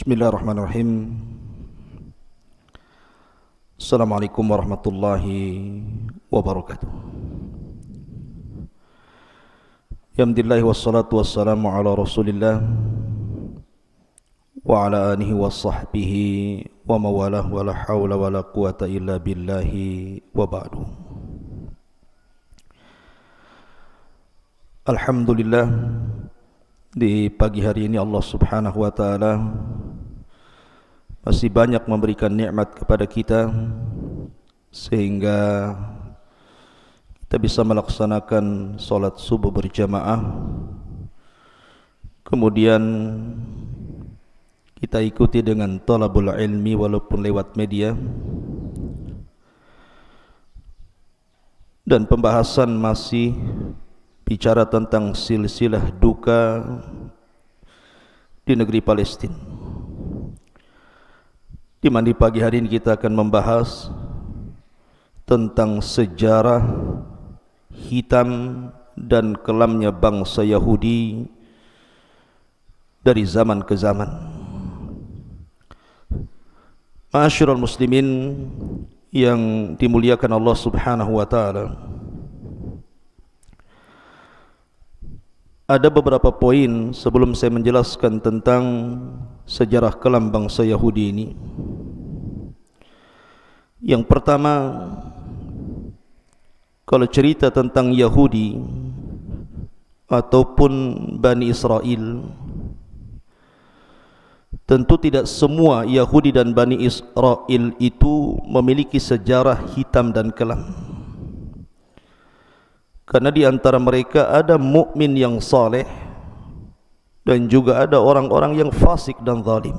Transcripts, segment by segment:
Bismillahirrahmanirrahim. Assalamualaikum warahmatullahi wabarakatuh. Alhamdulillah wassalatu wassalamu ala Rasulillah wa ala alihi wa sahbihi wa mawalah wa la hawla wa la quwata illa billahi wa ba'du. Alhamdulillah, di pagi hari ini Allah Subhanahu wa taala masih banyak memberikan nikmat kepada kita sehingga kita bisa melaksanakan salat subuh berjamaah. Kemudian kita ikuti dengan talabul ilmi walaupun lewat media. Dan pembahasan masih bicara tentang silsilah duka di negeri Palestina, di mana di pagi hari ini kita akan membahas tentang sejarah hitam dan kelamnya bangsa Yahudi dari zaman ke zaman. Ma'asyiral muslimin yang dimuliakan Allah Subhanahu wa taala, ada beberapa poin sebelum saya menjelaskan tentang sejarah kelam bangsa Yahudi ini. Yang pertama, kalau cerita tentang Yahudi ataupun Bani Israel, tentu tidak semua Yahudi dan Bani Israel itu memiliki sejarah hitam dan kelam. Karena di antara mereka ada mukmin yang saleh dan juga ada orang-orang yang fasik dan zalim.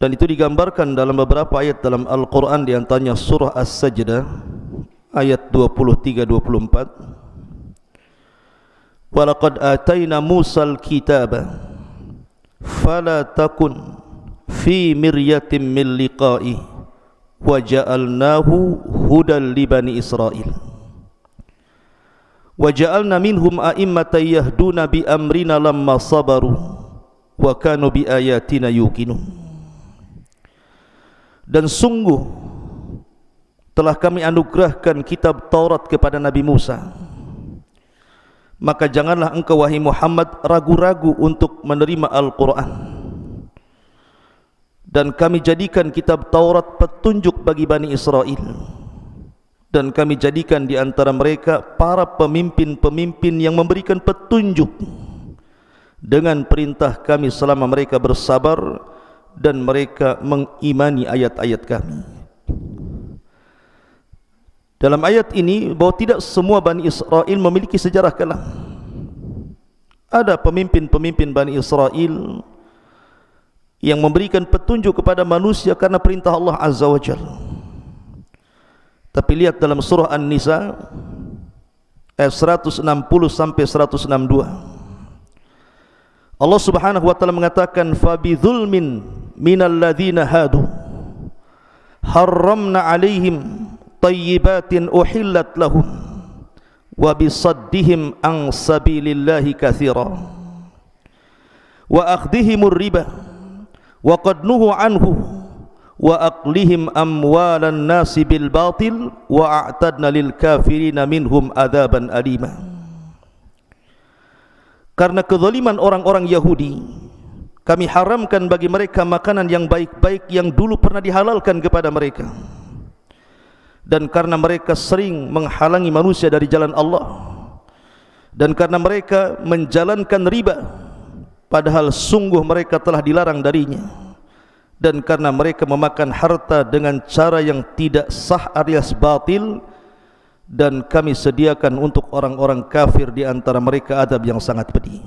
Dan itu digambarkan dalam beberapa ayat dalam Al-Quran, di antaranya surah As-Sajdah ayat 23-24. Walaqad atayna Musal kitaba fala takun fi miryatin min liqa'i wa ja'alnahu hudan li bani Israil wa ja'alna minhum a'immatan yahduna bi amrina lamma sabaru wa kanu bi ayatina yuqinun. Dan sungguh telah kami anugerahkan kitab Taurat kepada Nabi Musa, maka janganlah engkau wahai Muhammad ragu-ragu untuk menerima Al-Quran. Dan kami jadikan kitab Taurat petunjuk bagi Bani Israel, dan kami jadikan di antara mereka para pemimpin-pemimpin yang memberikan petunjuk dengan perintah kami selama mereka bersabar dan mereka mengimani ayat-ayat kami. Dalam ayat ini bahwa tidak semua Bani Israel memiliki sejarah kelam. Ada pemimpin-pemimpin Bani Israel yang memberikan petunjuk kepada manusia karena perintah Allah Azza wa Jalla. Tapi lihat dalam surah An-Nisa ayat 160 sampai 162. Allah Subhanahu wa taala mengatakan, fa bidzulmin minal ladzina hadu harramna 'alaihim thayyibatin uhillat lahum wa bisaddihim an sabilillahi katsira wa akhdhihimur riba wa qad nuhu anhu wa aqlihim amwalan nasi bil batil wa a'tadna lil kafirina minhum adzaban alima. Karena kezaliman orang-orang Yahudi, kami haramkan bagi mereka makanan yang baik-baik yang dulu pernah dihalalkan kepada mereka. Dan karena mereka sering menghalangi manusia dari jalan Allah, dan karena mereka menjalankan riba padahal sungguh mereka telah dilarang darinya, dan karena mereka memakan harta dengan cara yang tidak sah alias batil, dan kami sediakan untuk orang-orang kafir di antara mereka adab yang sangat pedih.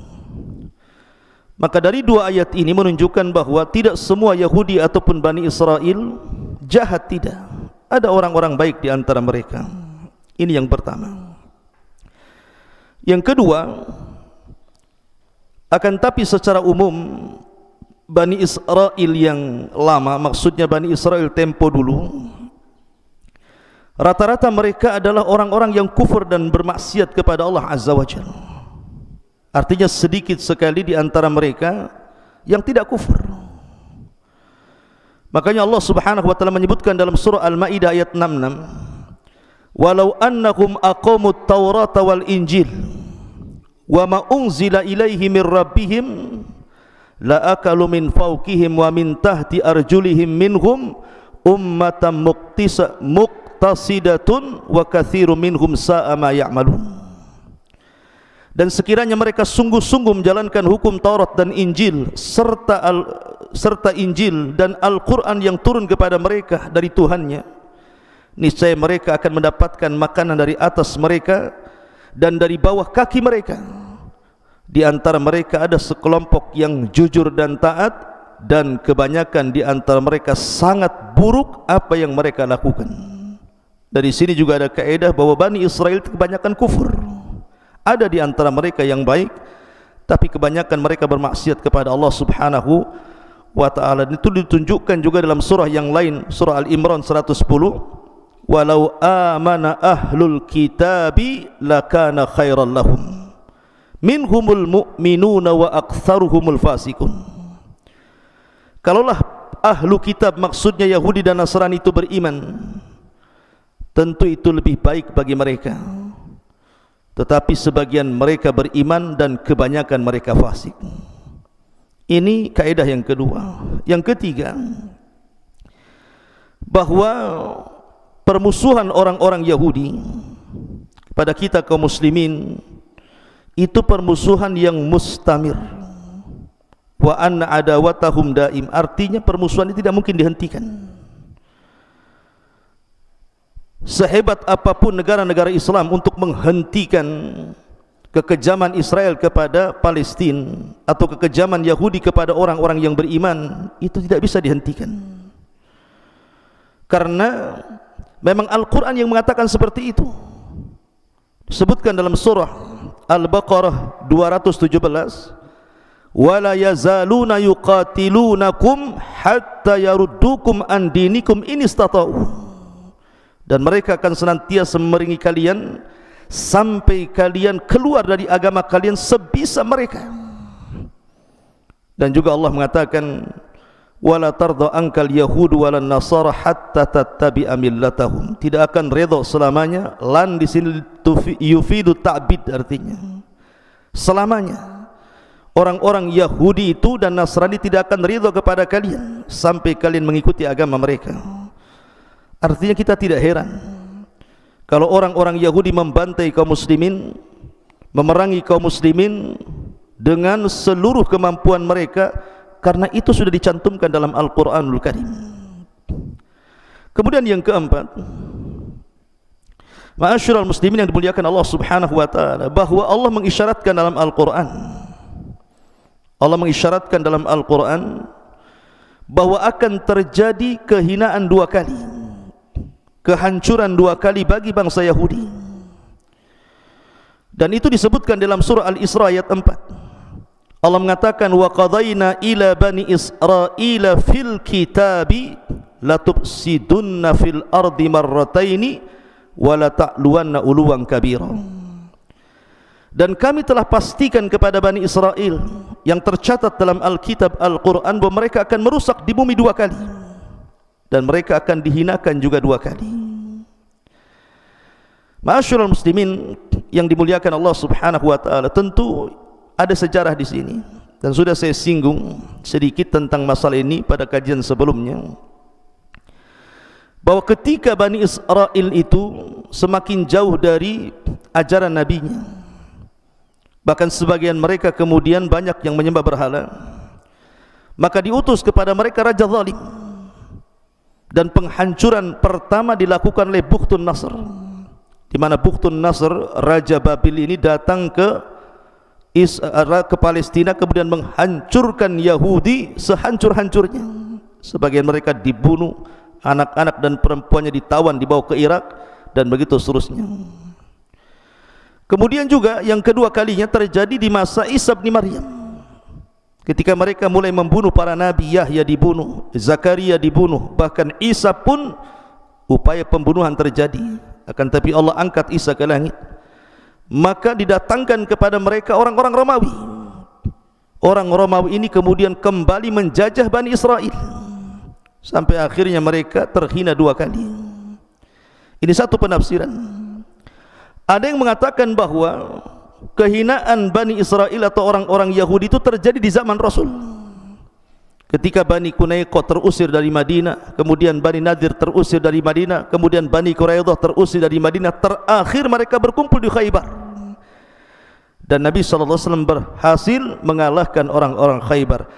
Maka dari dua ayat ini menunjukkan bahwa tidak semua Yahudi ataupun Bani Israel jahat, tidak. Ada orang-orang baik di antara mereka. Ini yang pertama. Yang kedua, akan tapi secara umum Bani Israel yang lama, maksudnya Bani Israel tempo dulu, rata-rata mereka adalah orang-orang yang kufur dan bermaksiat kepada Allah Azza wa Jalla. Artinya sedikit sekali di antara mereka yang tidak kufur. Makanya Allah Subhanahu wa taala menyebutkan dalam surah Al-Maidah ayat 66, walau annahum aqamut taurata wal injil wa ma unzila ilaihi mir rabbihim la akalu min fawqihim wa min tahti arjulihim minhum ummatan muqtasidatun wa katsirun minhum sa'a ma ya'malun. Dan sekiranya mereka sungguh-sungguh menjalankan hukum Taurat dan Injil serta Injil dan Al-Quran yang turun kepada mereka dari Tuhannya, niscaya mereka akan mendapatkan makanan dari atas mereka dan dari bawah kaki mereka. Di antara mereka ada sekelompok yang jujur dan taat, dan kebanyakan di antara mereka sangat buruk apa yang mereka lakukan. Dari sini juga ada kaidah bahwa Bani Israel kebanyakan kufur. Ada di antara mereka yang baik, tapi kebanyakan mereka bermaksiat kepada Allah Subhanahu wa ta'ala. Itu ditunjukkan juga dalam surah yang lain, surah Al-Imran 110, walau amana ahlul kitabi lakana khairan lahum minhumul mu'minuna wa aktsaruhumul fasikun. Kalaulah ahlu kitab, maksudnya Yahudi dan Nasrani, itu beriman, tentu itu lebih baik bagi mereka. Tetapi sebagian mereka beriman dan kebanyakan mereka fasik. Ini kaidah yang kedua. Yang ketiga, bahwa permusuhan orang-orang Yahudi kepada kita kaum muslimin itu permusuhan yang mustamir. Wa anna adawatahum daim, artinya permusuhan ini tidak mungkin dihentikan. Sehebat apapun negara-negara Islam untuk menghentikan kekejaman Israel kepada Palestina atau kekejaman Yahudi kepada orang-orang yang beriman, itu tidak bisa dihentikan. Karena memang Al-Quran yang mengatakan seperti itu. Disebutkan dalam surah Al-Baqarah 217, wala yazaluna yuqatilunakum hatta yaruddukum an dinikum in istata'u. Dan mereka akan senantiasa memerangi kalian sampai kalian keluar dari agama kalian sebisa mereka. Dan juga Allah mengatakan, wala tarda ankal yahudu wala nasara hatta tattabi'a millatahum. Tidak akan redha selamanya. Lan di sini yufidu ta'bid, artinya selamanya orang-orang Yahudi itu dan Nasrani tidak akan ridha kepada kalian sampai kalian mengikuti agama mereka. Artinya kita tidak heran kalau orang-orang Yahudi membantai kaum muslimin, memerangi kaum muslimin dengan seluruh kemampuan mereka, karena itu sudah dicantumkan dalam Al-Quranul Karim. Kemudian yang keempat, ma'asyiral muslimin yang dimuliakan Allah Subhanahu wa ta'ala, bahwa Allah mengisyaratkan dalam Al-Quran, Allah mengisyaratkan dalam Al-Quran bahwa akan terjadi kehinaan dua kali, kehancuran dua kali bagi bangsa Yahudi. Dan itu disebutkan dalam surah Al-Isra ayat 4. Allah mengatakan, wa qadayna ila bani Israila fil kitabi latufsidunna fil ardi marrataini wa la ta'luwanna uluwan kabira. Dan kami telah pastikan kepada Bani Israel yang tercatat dalam Alkitab Al-Quran bahwa mereka akan merusak di bumi dua kali, dan mereka akan dihinakan juga dua kali. Ma'asyiral muslimin yang dimuliakan Allah Subhanahu wa ta'ala, tentu ada sejarah di sini, dan sudah saya singgung sedikit tentang masalah ini pada kajian sebelumnya, bahwa ketika Bani Israel itu semakin jauh dari ajaran nabinya, bahkan sebagian mereka kemudian banyak yang menyembah berhala, maka diutus kepada mereka raja zalim, dan penghancuran pertama dilakukan oleh Bukhtun Nasr, di mana Bukhtun Nasr, raja Babil ini datang ke Palestina, kemudian menghancurkan Yahudi sehancur-hancurnya. Sebagian mereka dibunuh, anak-anak dan perempuannya ditawan, dibawa ke Irak, dan begitu seterusnya. Kemudian juga yang kedua kalinya terjadi di masa Isa bin Maryam, ketika mereka mulai membunuh para nabi. Yahya dibunuh, Zakaria dibunuh, bahkan Isa pun upaya pembunuhan terjadi. Akan tapi Allah angkat Isa ke langit. Maka didatangkan kepada mereka orang-orang Romawi, orang Romawi ini kemudian kembali menjajah Bani Israel sampai akhirnya mereka terhina 2 kali. Ini satu penafsiran. Ada yang mengatakan bahwa kehinaan Bani Israel atau orang-orang Yahudi itu terjadi di zaman Rasul. Ketika Bani Qunaiqah terusir dari Madinah, kemudian Bani Nadir terusir dari Madinah, kemudian Bani Quraidah terusir dari Madinah, terakhir mereka berkumpul di Khaybar. Dan Nabi SAW berhasil mengalahkan orang-orang Khaybar.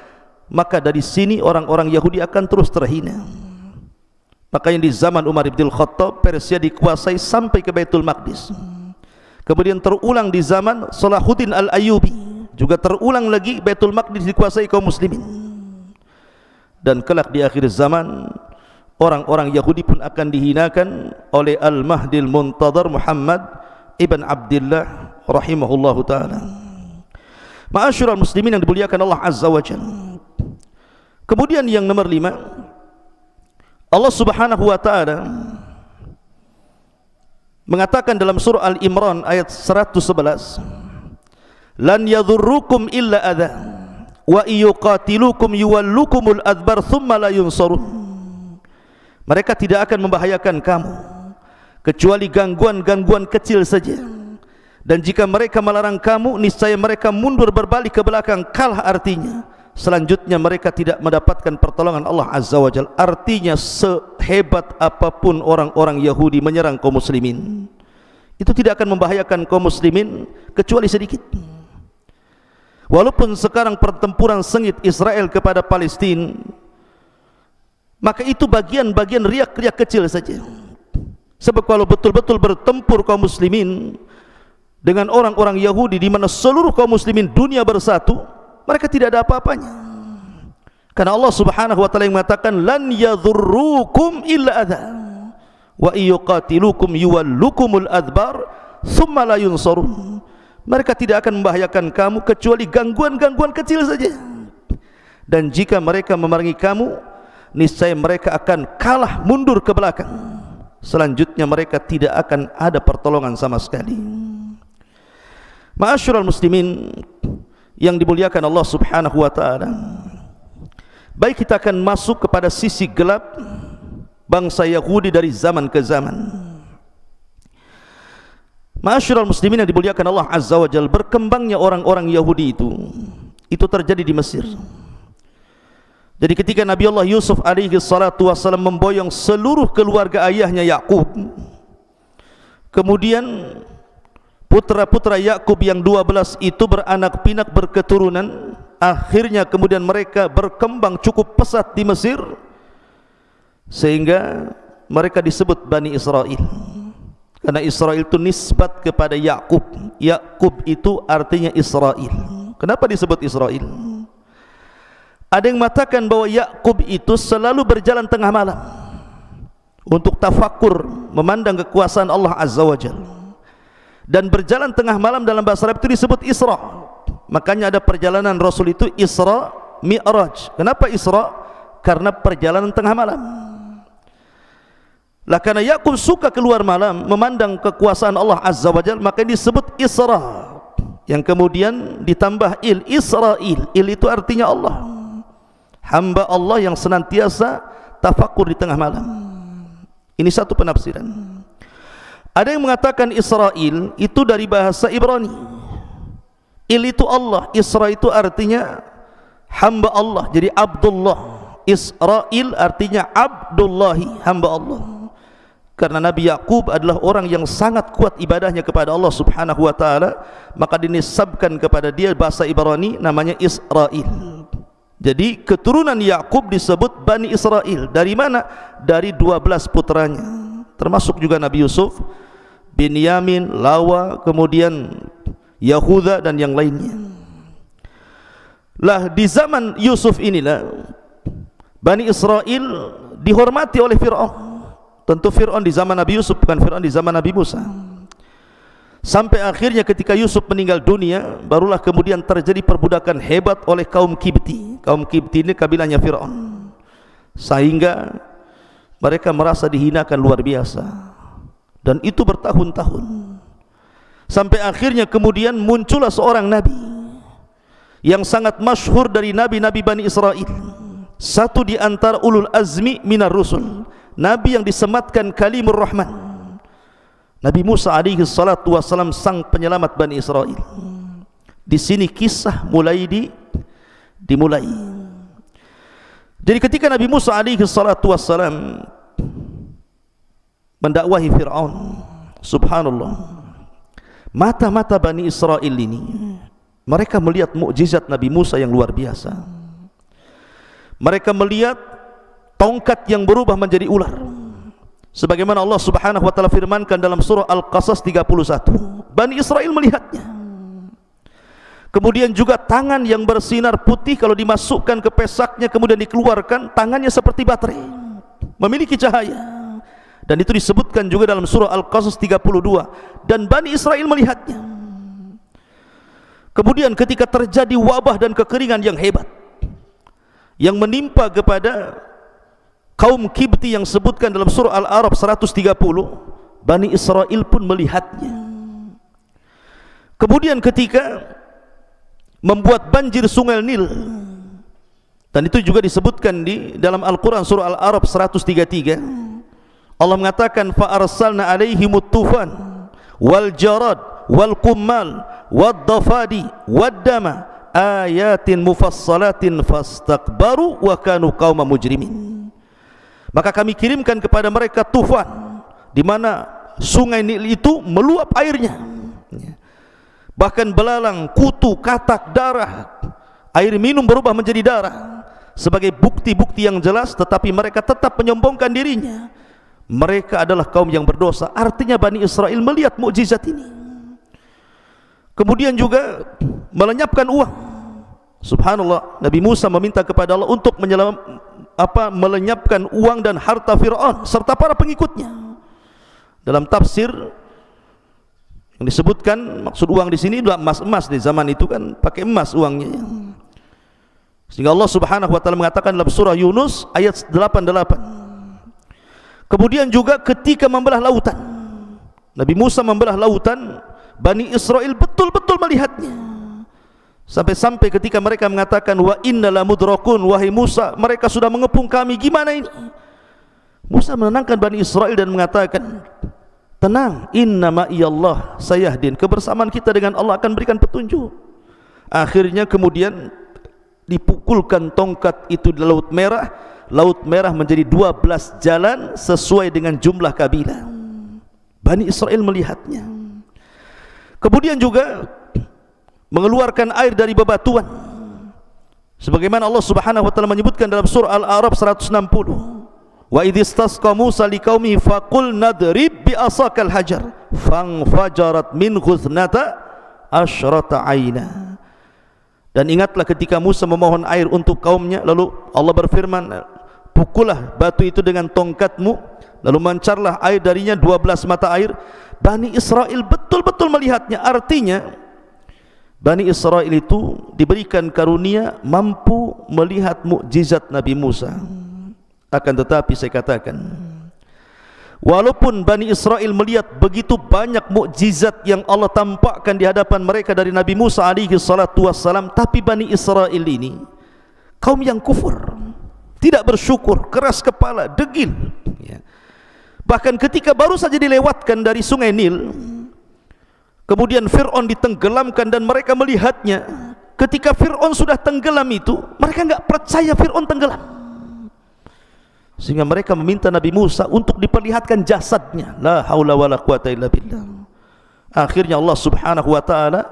Maka dari sini orang-orang Yahudi akan terus terhina. Makanya di zaman Umar bin Khattab, Persia dikuasai sampai ke Baitul Maqdis. Kemudian terulang di zaman Salahuddin Al-Ayyubi, juga terulang lagi Baitul Maqdis dikuasai kaum muslimin. Dan kelak di akhir zaman orang-orang Yahudi pun akan dihinakan oleh Al-Mahdil Muntadhar Muhammad ibn Abdullah rahimahullahu ta'ala. Ma'asyiral muslimin yang dimuliakan Allah Azza wa Jalla. Kemudian yang nomor 5, Allah Subhanahu wa ta'ala mengatakan dalam surah Al-Imran ayat 111, lan yadhurrukum illa adha wa yuqatilukum yuwallukumul adbar thumma la yunsarun. Mereka tidak akan membahayakan kamu kecuali gangguan-gangguan kecil saja, dan jika mereka melarang kamu, niscaya mereka mundur berbalik ke belakang, kalah artinya selanjutnya mereka tidak mendapatkan pertolongan Allah Azza wa Jalla. Artinya sehebat apapun orang-orang Yahudi menyerang kaum muslimin, itu tidak akan membahayakan kaum muslimin kecuali sedikit. Walaupun sekarang pertempuran sengit Israel kepada Palestina, maka itu bagian-bagian riak-riak kecil saja. Sebab kalau betul-betul bertempur kaum muslimin dengan orang-orang Yahudi, di mana seluruh kaum muslimin dunia bersatu, mereka tidak ada apa-apanya. Karena Allah Subhanahu wa ta'ala yang mengatakan lan yadhurrukum illa adha wa yuqatilukum yuwallukumul adbar thumma la yunsarun. Mereka tidak akan membahayakan kamu kecuali gangguan-gangguan kecil saja, dan jika mereka memerangi kamu, niscaya mereka akan kalah mundur ke belakang, selanjutnya mereka tidak akan ada pertolongan sama sekali. Ma'asyiral muslimin yang dimuliakan Allah Subhanahu wa ta'ala, baik kita akan masuk kepada sisi gelap bangsa Yahudi dari zaman ke zaman. Ma'asyiral muslimin yang dimuliakan Allah Azza wa Jalla, berkembangnya orang-orang Yahudi itu terjadi di Mesir. Jadi ketika Nabi Allah Yusuf alaihi salatu wassalam memboyong seluruh keluarga ayahnya Yakub, kemudian putra-putra Yakub yang 12 itu beranak pinak berketurunan, akhirnya kemudian mereka berkembang cukup pesat di Mesir sehingga mereka disebut Bani Israel. Karena Israel itu nisbat kepada Yakub. Yakub itu artinya Israel. Kenapa disebut Israel? Ada yang mengatakan bahwa Yakub itu selalu berjalan tengah malam untuk tafakur, memandang kekuasaan Allah Azza wa Jalla. Dan berjalan tengah malam dalam bahasa Arab itu disebut Isra. Makanya ada perjalanan Rasul itu Isra Mi'raj. Kenapa Isra? Karena perjalanan tengah malam. Lah karena Yakub suka keluar malam memandang kekuasaan Allah Azza wa Jalla, maka disebut Isra, yang kemudian ditambah il, Israel. Il itu artinya Allah, hamba Allah yang senantiasa tafakur di tengah malam. Ini satu penafsiran. Ada yang mengatakan Israel itu dari bahasa Ibrani. Il itu Allah, Isra itu artinya hamba Allah, jadi Abdullah. Israel artinya Abdullahi, hamba Allah. Karena Nabi Yakub adalah orang yang sangat kuat ibadahnya kepada Allah Subhanahu wa ta'ala, maka dinisabkan kepada dia bahasa Ibrani namanya Israel. Jadi keturunan Yakub disebut Bani Israel. Dari mana? Dari 12 putranya, termasuk juga Nabi Yusuf, Binyamin, Lawa, kemudian Yahuda dan yang lainnya. Lah di zaman Yusuf inilah Bani Israel dihormati oleh Fir'aun. Tentu Fir'aun di zaman Nabi Yusuf, bukan Fir'aun di zaman Nabi Musa. Sampai akhirnya ketika Yusuf meninggal dunia, barulah kemudian terjadi perbudakan hebat oleh kaum Kibti. Kaum Kibti ini kabilahnya Fir'aun, sehingga mereka merasa dihinakan luar biasa, dan itu bertahun-tahun. Sampai akhirnya kemudian muncullah seorang nabi yang sangat masyhur dari nabi-nabi Bani Israel, satu di antara ulul azmi minar rusul, nabi yang disematkan kalimur rahman, Nabi Musa alaihi salatu wassalam, sang penyelamat Bani Israel. Di sini kisah dimulai. Jadi ketika Nabi Musa alaihi salatu wassalam mendakwahi Fir'aun, subhanallah, mata-mata Bani Israel ini, mereka melihat mukjizat Nabi Musa yang luar biasa. Mereka melihat tongkat yang berubah menjadi ular, sebagaimana Allah subhanahu wa ta'ala firmankan dalam surah Al-Qasas 31. Bani Israel melihatnya. Kemudian juga tangan yang bersinar putih, kalau dimasukkan ke pesaknya kemudian dikeluarkan, tangannya seperti baterai, memiliki cahaya. Dan itu disebutkan juga dalam surah Al-Qasas 32. Dan Bani Israel melihatnya. Kemudian ketika terjadi wabah dan kekeringan yang hebat yang menimpa kepada kaum Kibti yang sebutkan dalam surah Al-A'raf 130, Bani Israel pun melihatnya. Kemudian ketika membuat banjir sungai Nil, dan itu juga disebutkan di dalam Al-Quran surah Al-A'raf 133, Allah mengatakan fa arsalna alaihimut tufan wal jarad wal qummal wad dafadi wad dama ayatin mufassalatin fastakbaru wa kanu qauma mujrimin. Maka kami kirimkan kepada mereka tufan, di mana sungai Nil itu meluap airnya, bahkan belalang, kutu, katak, darah, air minum berubah menjadi darah, sebagai bukti-bukti yang jelas. Tetapi mereka tetap menyombongkan dirinya. Mereka adalah kaum yang berdosa. Artinya Bani Israel melihat mukjizat ini. Kemudian juga melenyapkan uang. Subhanallah, Nabi Musa meminta kepada Allah untuk melenyapkan uang dan harta Fir'aun serta para pengikutnya. Dalam tafsir yang disebutkan, maksud uang di sini adalah emas di zaman itu kan pakai emas uangnya. Sehingga Allah Subhanahu wa taala mengatakan dalam surah Yunus ayat 88. Kemudian juga ketika membelah lautan, Nabi Musa membelah lautan, Bani Israel betul-betul melihatnya. Sampai-sampai ketika mereka mengatakan wa inna lamudrakun, wahai Musa, mereka sudah mengepung kami, gimana ini? Musa menenangkan Bani Israel dan mengatakan, tenang, inna ma'iyallah sayahdin, kebersamaan kita dengan Allah akan berikan petunjuk. Akhirnya kemudian dipukulkan tongkat itu di Laut Merah. Laut Merah menjadi 12 jalan sesuai dengan jumlah kabilah. Bani Israel melihatnya. Kemudian juga mengeluarkan air dari bebatuan, sebagaimana Allah Subhanahu wa taala menyebutkan dalam surah Al-A'raf 160. Wa idhistasqa Musa liqaumihi faqul nadrib bi asakal hajar fanfajarat min khuthnata asyrata aina. Dan ingatlah ketika Musa memohon air untuk kaumnya, lalu Allah berfirman, pukullah batu itu dengan tongkatmu, lalu mancarlah air darinya 12 mata air. Bani Israel betul-betul melihatnya. Artinya Bani Israel itu diberikan karunia mampu melihat mukjizat Nabi Musa. Akan tetapi saya katakan, walaupun Bani Israel melihat begitu banyak mukjizat yang Allah tampakkan di hadapan mereka dari Nabi Musa alaihi salatu wassalam, tapi Bani Israel ini kaum yang kufur, tidak bersyukur, keras kepala, degil. Bahkan ketika baru saja dilewatkan dari sungai Nil, kemudian Fir'aun ditenggelamkan dan mereka melihatnya. Ketika Fir'aun sudah tenggelam itu, mereka enggak percaya Fir'aun tenggelam, sehingga mereka meminta Nabi Musa untuk diperlihatkan jasadnya. La haula wala quwata illa billah. Akhirnya Allah Subhanahu wa taala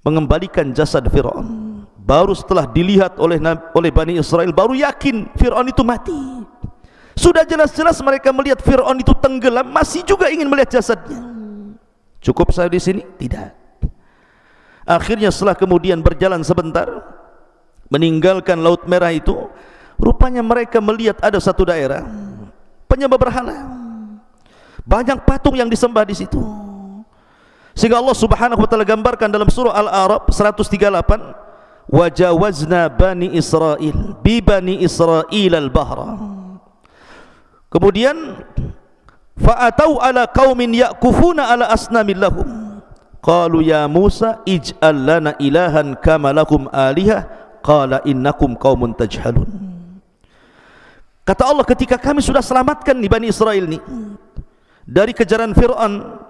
mengembalikan jasad Fir'aun. Baru setelah dilihat oleh Bani Israel, baru yakin Fir'aun itu mati. Sudah jelas-jelas mereka melihat Fir'aun itu tenggelam, masih juga ingin melihat jasadnya. Cukup saya di sini? Tidak. Akhirnya setelah kemudian berjalan sebentar, meninggalkan Laut Merah itu, rupanya mereka melihat ada satu daerah penyembah berhala. Banyak patung yang disembah di situ. Sehingga Allah Subhanahu wa taala gambarkan dalam surah Al-A'raf 138, wajawazna bani Israil bi bani Israil al-bahra. Kemudian fa'atau ala qaumin ya'kufuna ala asnamil lahum qalu ya Musa ij'al lana ilahan kama lakum alihah qala innakum qaumun tajhalun. Kata Allah, ketika kami sudah selamatkan nih Bani Israel nih dari kejaran Fir'aun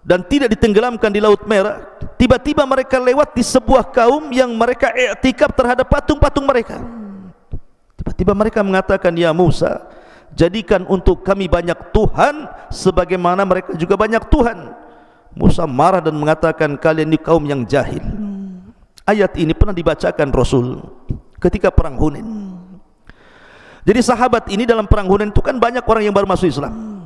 dan tidak ditenggelamkan di Laut Merah, tiba-tiba mereka lewat di sebuah kaum yang mereka i'tikaf terhadap patung-patung mereka. Tiba-tiba mereka mengatakan, ya Musa, jadikan untuk kami banyak Tuhan sebagaimana mereka juga banyak Tuhan. Musa marah dan mengatakan, kalian ini kaum yang jahil. Ayat ini pernah dibacakan Rasul ketika perang Hunain. Jadi sahabat ini dalam perang Hunain itu kan banyak orang yang baru masuk Islam.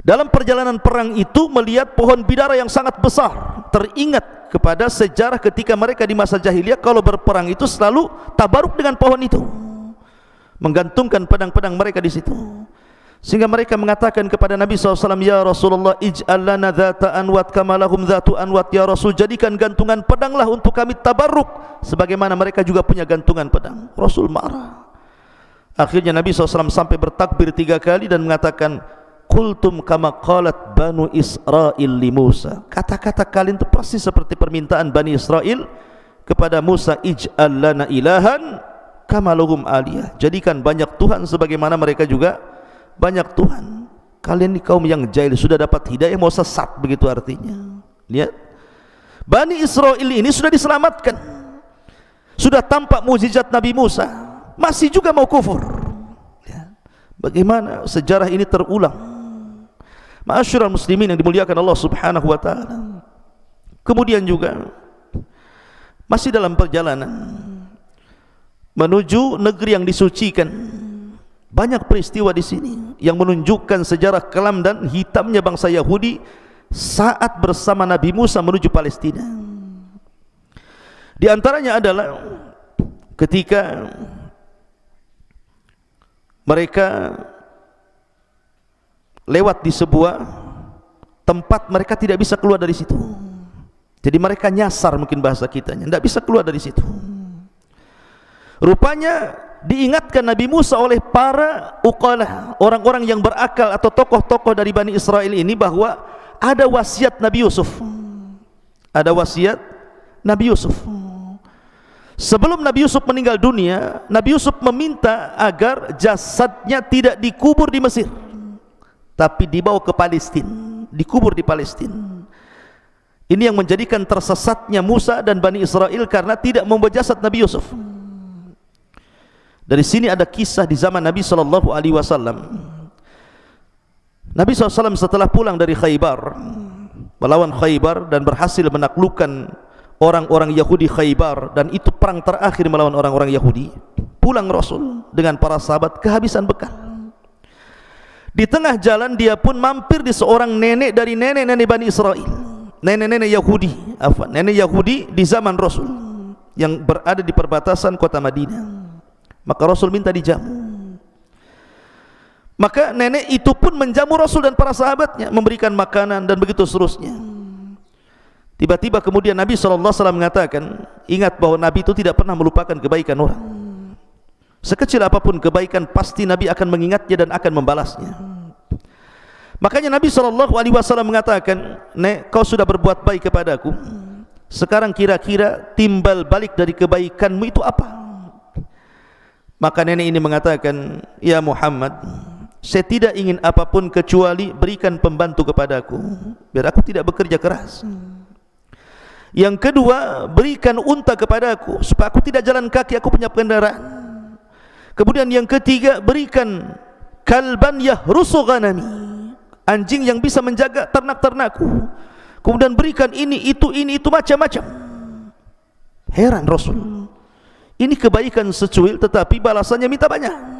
Dalam perjalanan perang itu melihat pohon bidara yang sangat besar. Teringat kepada sejarah ketika mereka di masa jahiliyah kalau berperang itu selalu tabaruk dengan pohon itu, menggantungkan pedang-pedang mereka di situ. Sehingga mereka mengatakan kepada Nabi SAW, ya Rasulullah ij'al lana dhata anwat kama lahum dhatu anwat. Ya Rasul, jadikan gantungan pedanglah untuk kami tabarruk sebagaimana mereka juga punya gantungan pedang. Rasul marah. Akhirnya Nabi SAW sampai bertakbir 3 kali dan mengatakan, qultum kama qalat banu Israil li Musa. Kata-kata kalian itu persis seperti permintaan Bani Israel kepada Musa, ij'al lana ilahan kama lahum aliyah. Jadikan banyak Tuhan sebagaimana mereka juga banyak Tuhan. Kalian ini kaum yang jahil, sudah dapat hidayah mau sesat, begitu artinya. Lihat, Bani Israel ini sudah diselamatkan, sudah tampak mukjizat Nabi Musa, masih juga mau kufur. Ya. Bagaimana sejarah ini terulang? Ma'asyiral muslimin yang dimuliakan Allah Subhanahu wa taala. Kemudian juga masih dalam perjalanan menuju negeri yang disucikan, banyak peristiwa di sini yang menunjukkan sejarah kelam dan hitamnya bangsa Yahudi saat bersama Nabi Musa menuju Palestina. Di antaranya adalah ketika mereka lewat di sebuah tempat, mereka tidak bisa keluar dari situ. Jadi mereka nyasar, mungkin bahasa kitanya, tidak bisa keluar dari situ. Rupanya diingatkan Nabi Musa oleh para uqalah, orang-orang yang berakal atau tokoh-tokoh dari Bani Israel ini, bahwa ada wasiat Nabi Yusuf. Ada wasiat Nabi Yusuf. Sebelum Nabi Yusuf meninggal dunia, Nabi Yusuf meminta agar jasadnya tidak dikubur di Mesir, tapi dibawa ke Palestina, dikubur di Palestina. Ini yang menjadikan tersesatnya Musa dan Bani Israel karena tidak membawa jasad Nabi Yusuf. Dari sini ada kisah di zaman Nabi SAW. Nabi SAW setelah pulang dari Khaybar, melawan Khaybar dan berhasil menaklukkan orang-orang Yahudi Khaybar, dan itu perang terakhir melawan orang-orang Yahudi. Pulang Rasul dengan para sahabat kehabisan bekal. Di tengah jalan dia pun mampir di seorang nenek dari nenek-nenek Bani Israel, nenek-nenek Yahudi, nenek Yahudi di zaman Rasul yang berada di perbatasan kota Madinah. Maka Rasul minta dijamu. Maka nenek itu pun menjamu Rasul dan para sahabatnya, memberikan makanan dan begitu seterusnya. Tiba-tiba kemudian Nabi SAW mengatakan, ingat bahwa Nabi itu tidak pernah melupakan kebaikan orang. Sekecil apapun kebaikan, pasti Nabi akan mengingatnya dan akan membalasnya. Makanya Nabi SAW mengatakan, nek, kau sudah berbuat baik kepadaku, sekarang kira-kira timbal balik dari kebaikanmu itu apa? Maka nenek ini mengatakan, ya Muhammad, saya tidak ingin apapun kecuali berikan pembantu kepadaku, biar aku tidak bekerja keras. Yang kedua, berikan unta kepadaku supaya aku tidak jalan kaki, aku punya kendaraan. Kemudian yang ketiga, berikan kalban yahrusu ghanami, anjing yang bisa menjaga ternak-ternakku. Kemudian berikan ini itu macam-macam. Heran Rasul, ini kebaikan secuil tetapi balasannya minta banyak.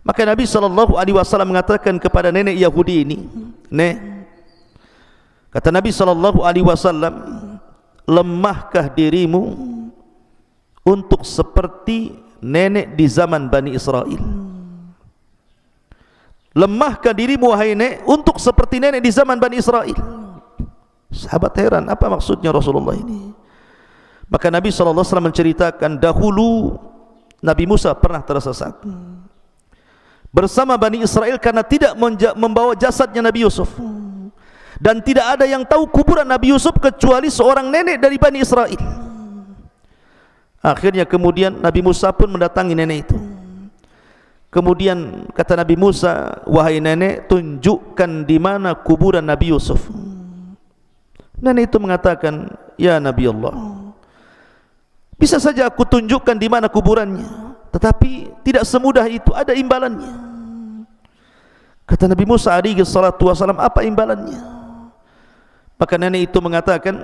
Maka Nabi SAW mengatakan kepada nenek Yahudi ini, nek, kata Nabi SAW, lemahkah dirimu untuk seperti nenek di zaman Bani Israel? Lemahkah dirimu wahai nek untuk seperti nenek di zaman Bani Israel? Sahabat heran, apa maksudnya Rasulullah ini? Maka Nabi SAW menceritakan, dahulu Nabi Musa pernah tersesat bersama Bani Israel karena tidak membawa jasadnya Nabi Yusuf. Dan tidak ada yang tahu kuburan Nabi Yusuf kecuali seorang nenek dari Bani Israel. Akhirnya kemudian Nabi Musa pun mendatangi nenek itu. Kemudian kata Nabi Musa, wahai nenek, tunjukkan di mana kuburan Nabi Yusuf. Nenek itu mengatakan, ya Nabi Allah, bisa saja aku tunjukkan di mana kuburannya, tetapi tidak semudah itu, ada imbalannya. Kata Nabi Musa alaihi salatu wasalam, apa imbalannya? Maka nenek itu mengatakan,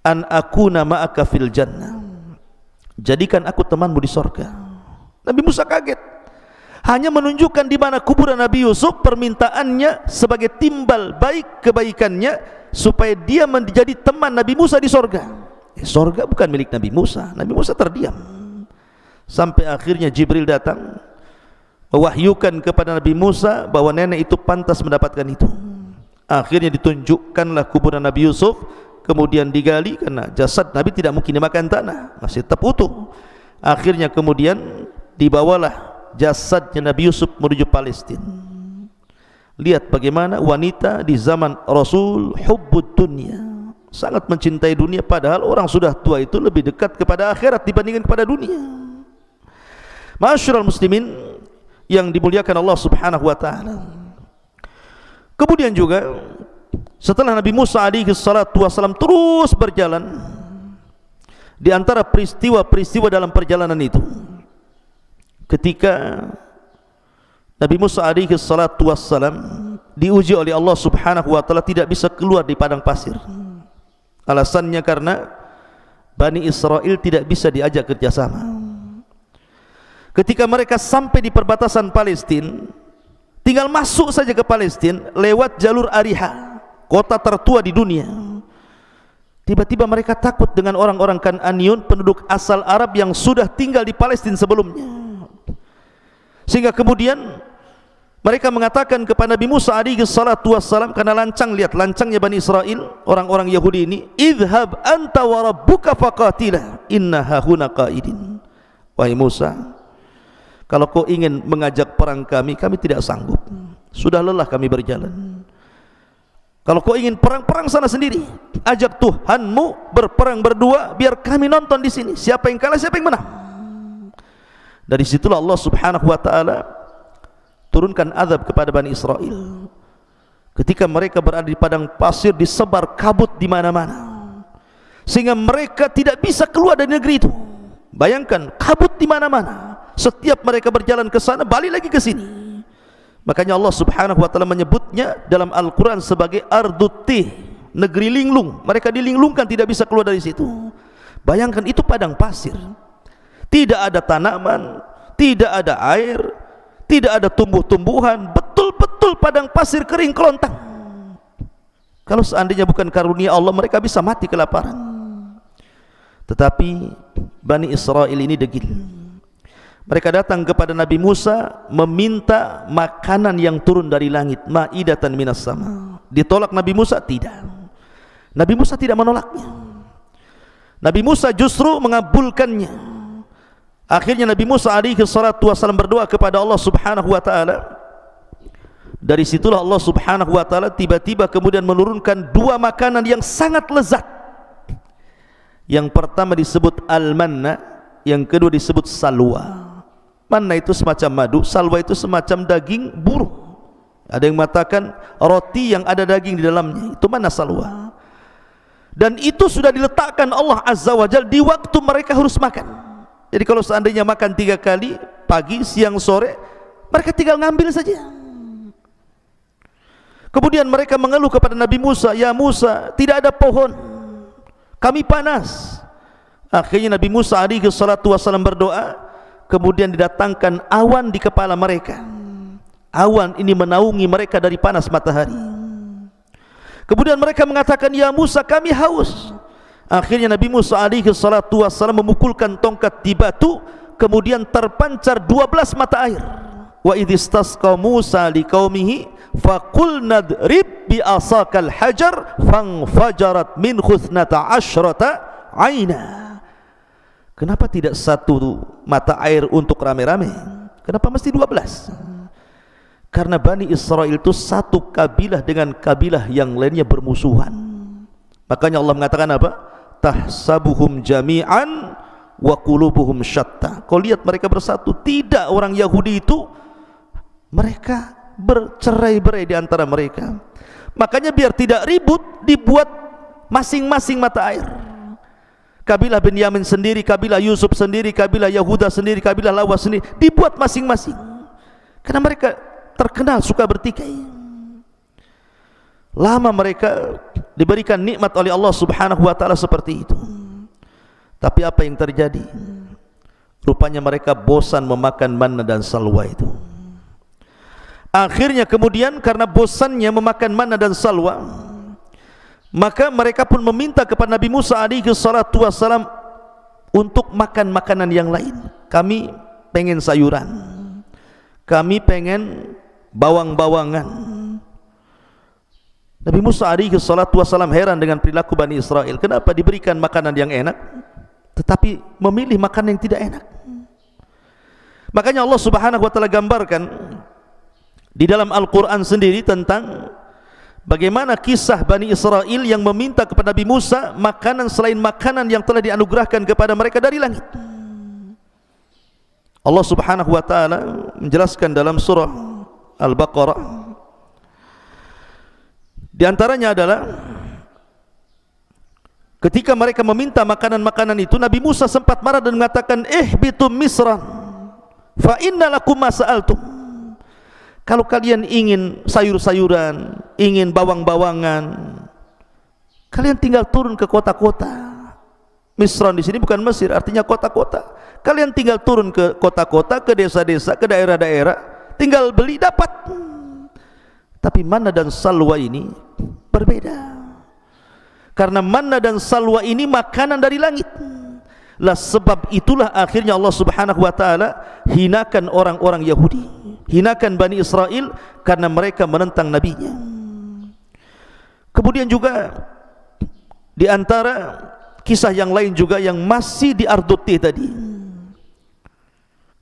an akuna ma'aka fil jannah, jadikan aku temanmu di surga. Nabi Musa kaget, hanya menunjukkan di mana kuburan Nabi Yusuf, permintaannya sebagai timbal baik kebaikannya supaya dia menjadi teman Nabi Musa di surga. Surga bukan milik Nabi Musa. Nabi Musa terdiam sampai akhirnya Jibril datang mewahyukan kepada Nabi Musa bahwa nenek itu pantas mendapatkan itu. Akhirnya ditunjukkanlah kuburan Nabi Yusuf, kemudian digali karena jasad Nabi tidak mungkin dimakan tanah, masih tetap utuh. Akhirnya kemudian dibawalah jasadnya Nabi Yusuf menuju Palestina. Lihat bagaimana wanita di zaman Rasul hubbud dunya, sangat mencintai dunia, padahal orang sudah tua itu lebih dekat kepada akhirat dibandingkan kepada dunia. Ma'asyiral muslimin yang dimuliakan Allah Subhanahu wa taala. Kemudian juga setelah Nabi Musa alaihi salatu wasallam terus berjalan, di antara peristiwa-peristiwa dalam perjalanan itu, ketika Nabi Musa alaihi salatu wassalam diuji oleh Allah Subhanahu wa taala tidak bisa keluar di padang pasir. Alasannya karena Bani Israel tidak bisa diajak kerjasama. Ketika mereka sampai di perbatasan Palestina, tinggal masuk saja ke Palestina lewat jalur Ariha, kota tertua di dunia. Tiba-tiba mereka takut dengan orang-orang Kan'aniyun, penduduk asal Arab yang sudah tinggal di Palestina sebelumnya. Sehingga kemudian mereka mengatakan kepada Nabi Musa alaihi salatu wassalam, karena lancang, lihat lancangnya Bani Israel, orang-orang Yahudi ini, idhab anta wa rabbuka faqatila inna hahuna qaidin. Wahai Musa, kalau kau ingin mengajak perang kami tidak sanggup, sudah lelah kami berjalan. Kalau kau ingin perang sana sendiri, ajak Tuhanmu berperang berdua, biar kami nonton di sini siapa yang kalah siapa yang menang. Dari situlah Allah Subhanahu wa taala turunkan azab kepada Bani Israel. Ketika mereka berada di padang pasir, disebar kabut di mana-mana, sehingga mereka tidak bisa keluar dari negeri itu. Bayangkan, kabut di mana-mana. Setiap mereka berjalan ke sana, balik lagi ke sini. Makanya Allah Subhanahu wa taala menyebutnya dalam Al-Qur'an sebagai ardutih, negeri linglung. Mereka dilinglungkan, tidak bisa keluar dari situ. Bayangkan, itu padang pasir. Tidak ada tanaman, tidak ada air, tidak ada tumbuh-tumbuhan, betul-betul padang pasir kering kelontang. Kalau seandainya bukan karunia Allah, mereka bisa mati kelaparan. Tetapi Bani Israel ini degil. Mereka datang kepada Nabi Musa meminta makanan yang turun dari langit, ma'idatan minas sama. Ditolak Nabi Musa? Tidak. Nabi Musa tidak menolaknya. Nabi Musa justru mengabulkannya. Akhirnya Nabi Musa alaihi salatu wasallam berdoa kepada Allah Subhanahu wa taala. Dari situlah Allah Subhanahu wa taala tiba-tiba kemudian menurunkan dua makanan yang sangat lezat. Yang pertama disebut al-manna, yang kedua disebut salwa. Manna itu semacam madu, salwa itu semacam daging burung. Ada yang mengatakan roti yang ada daging di dalamnya, itu manna salwa. Dan itu sudah diletakkan Allah Azza wa Jalla di waktu mereka harus makan. Jadi kalau seandainya makan 3 kali, pagi, siang, sore, mereka tinggal ngambil saja. Kemudian mereka mengeluh kepada Nabi Musa, ya Musa, tidak ada pohon, kami panas. Akhirnya Nabi Musa alaihi salatu wasallam berdoa, kemudian didatangkan awan di kepala mereka. Awan ini menaungi mereka dari panas matahari. Kemudian mereka mengatakan, ya Musa, kami haus. Akhirnya Nabi Musa alaihi salatu wassalam memukulkan tongkat di batu, kemudian terpancar 12 mata air. Wa idhistasqa Musa liqaumihi faqul nadrib bi asakal hajar fanfajarat min khuthnata asyrata aina. Kenapa tidak satu mata air untuk rame-rame? Kenapa mesti 12? Karena Bani Israel itu satu kabilah dengan kabilah yang lainnya bermusuhan. Makanya Allah mengatakan apa? Tahsabuhum jami'an wa qulubuhum syatta. Kau lihat mereka bersatu. Tidak, orang Yahudi itu mereka bercerai-berai di antara mereka. Makanya biar tidak ribut, dibuat masing-masing mata air. Kabilah Benyamin sendiri, kabilah Yusuf sendiri, kabilah Yahuda sendiri, kabilah Lawa sendiri, dibuat masing-masing. Karena mereka terkenal suka bertikai. Lama mereka diberikan nikmat oleh Allah Subhanahu wa taala seperti itu. Tapi apa yang terjadi? Rupanya mereka bosan memakan manna dan salwa itu. Akhirnya kemudian karena bosannya memakan manna dan salwa, maka mereka pun meminta kepada Nabi Musa alaihi salatu wassalam untuk makan makanan yang lain. Kami pengen sayuran, kami pengen bawang-bawangan. Nabi Musa alaihi salatu wassalam heran dengan perilaku Bani Israel. Kenapa diberikan makanan yang enak tetapi memilih makanan yang tidak enak? Makanya Allah Subhanahu wa taala gambarkan di dalam Al-Qur'an sendiri tentang bagaimana kisah Bani Israel yang meminta kepada Nabi Musa makanan selain makanan yang telah dianugerahkan kepada mereka dari langit. Allah Subhanahu wa taala menjelaskan dalam surah Al-Baqarah, di antaranya adalah ketika mereka meminta makanan-makanan itu, Nabi Musa sempat marah dan mengatakan, ihbitum misran fa inna lakum ma sa'altum. Kalau kalian ingin sayur-sayuran, ingin bawang-bawangan, kalian tinggal turun ke kota-kota. Misran di sini bukan Mesir, artinya kota-kota. Kalian tinggal turun ke kota-kota, ke desa-desa, ke daerah-daerah, tinggal beli dapat. Tapi manna dan salwa ini berbeda. Karena manna dan salwa ini makanan dari langit. Lah sebab itulah akhirnya Allah Subhanahu wa taala hinakan orang-orang Yahudi, hinakan Bani Israel karena mereka menentang nabinya. Kemudian juga di antara kisah yang lain juga yang masih di Ardut tadi,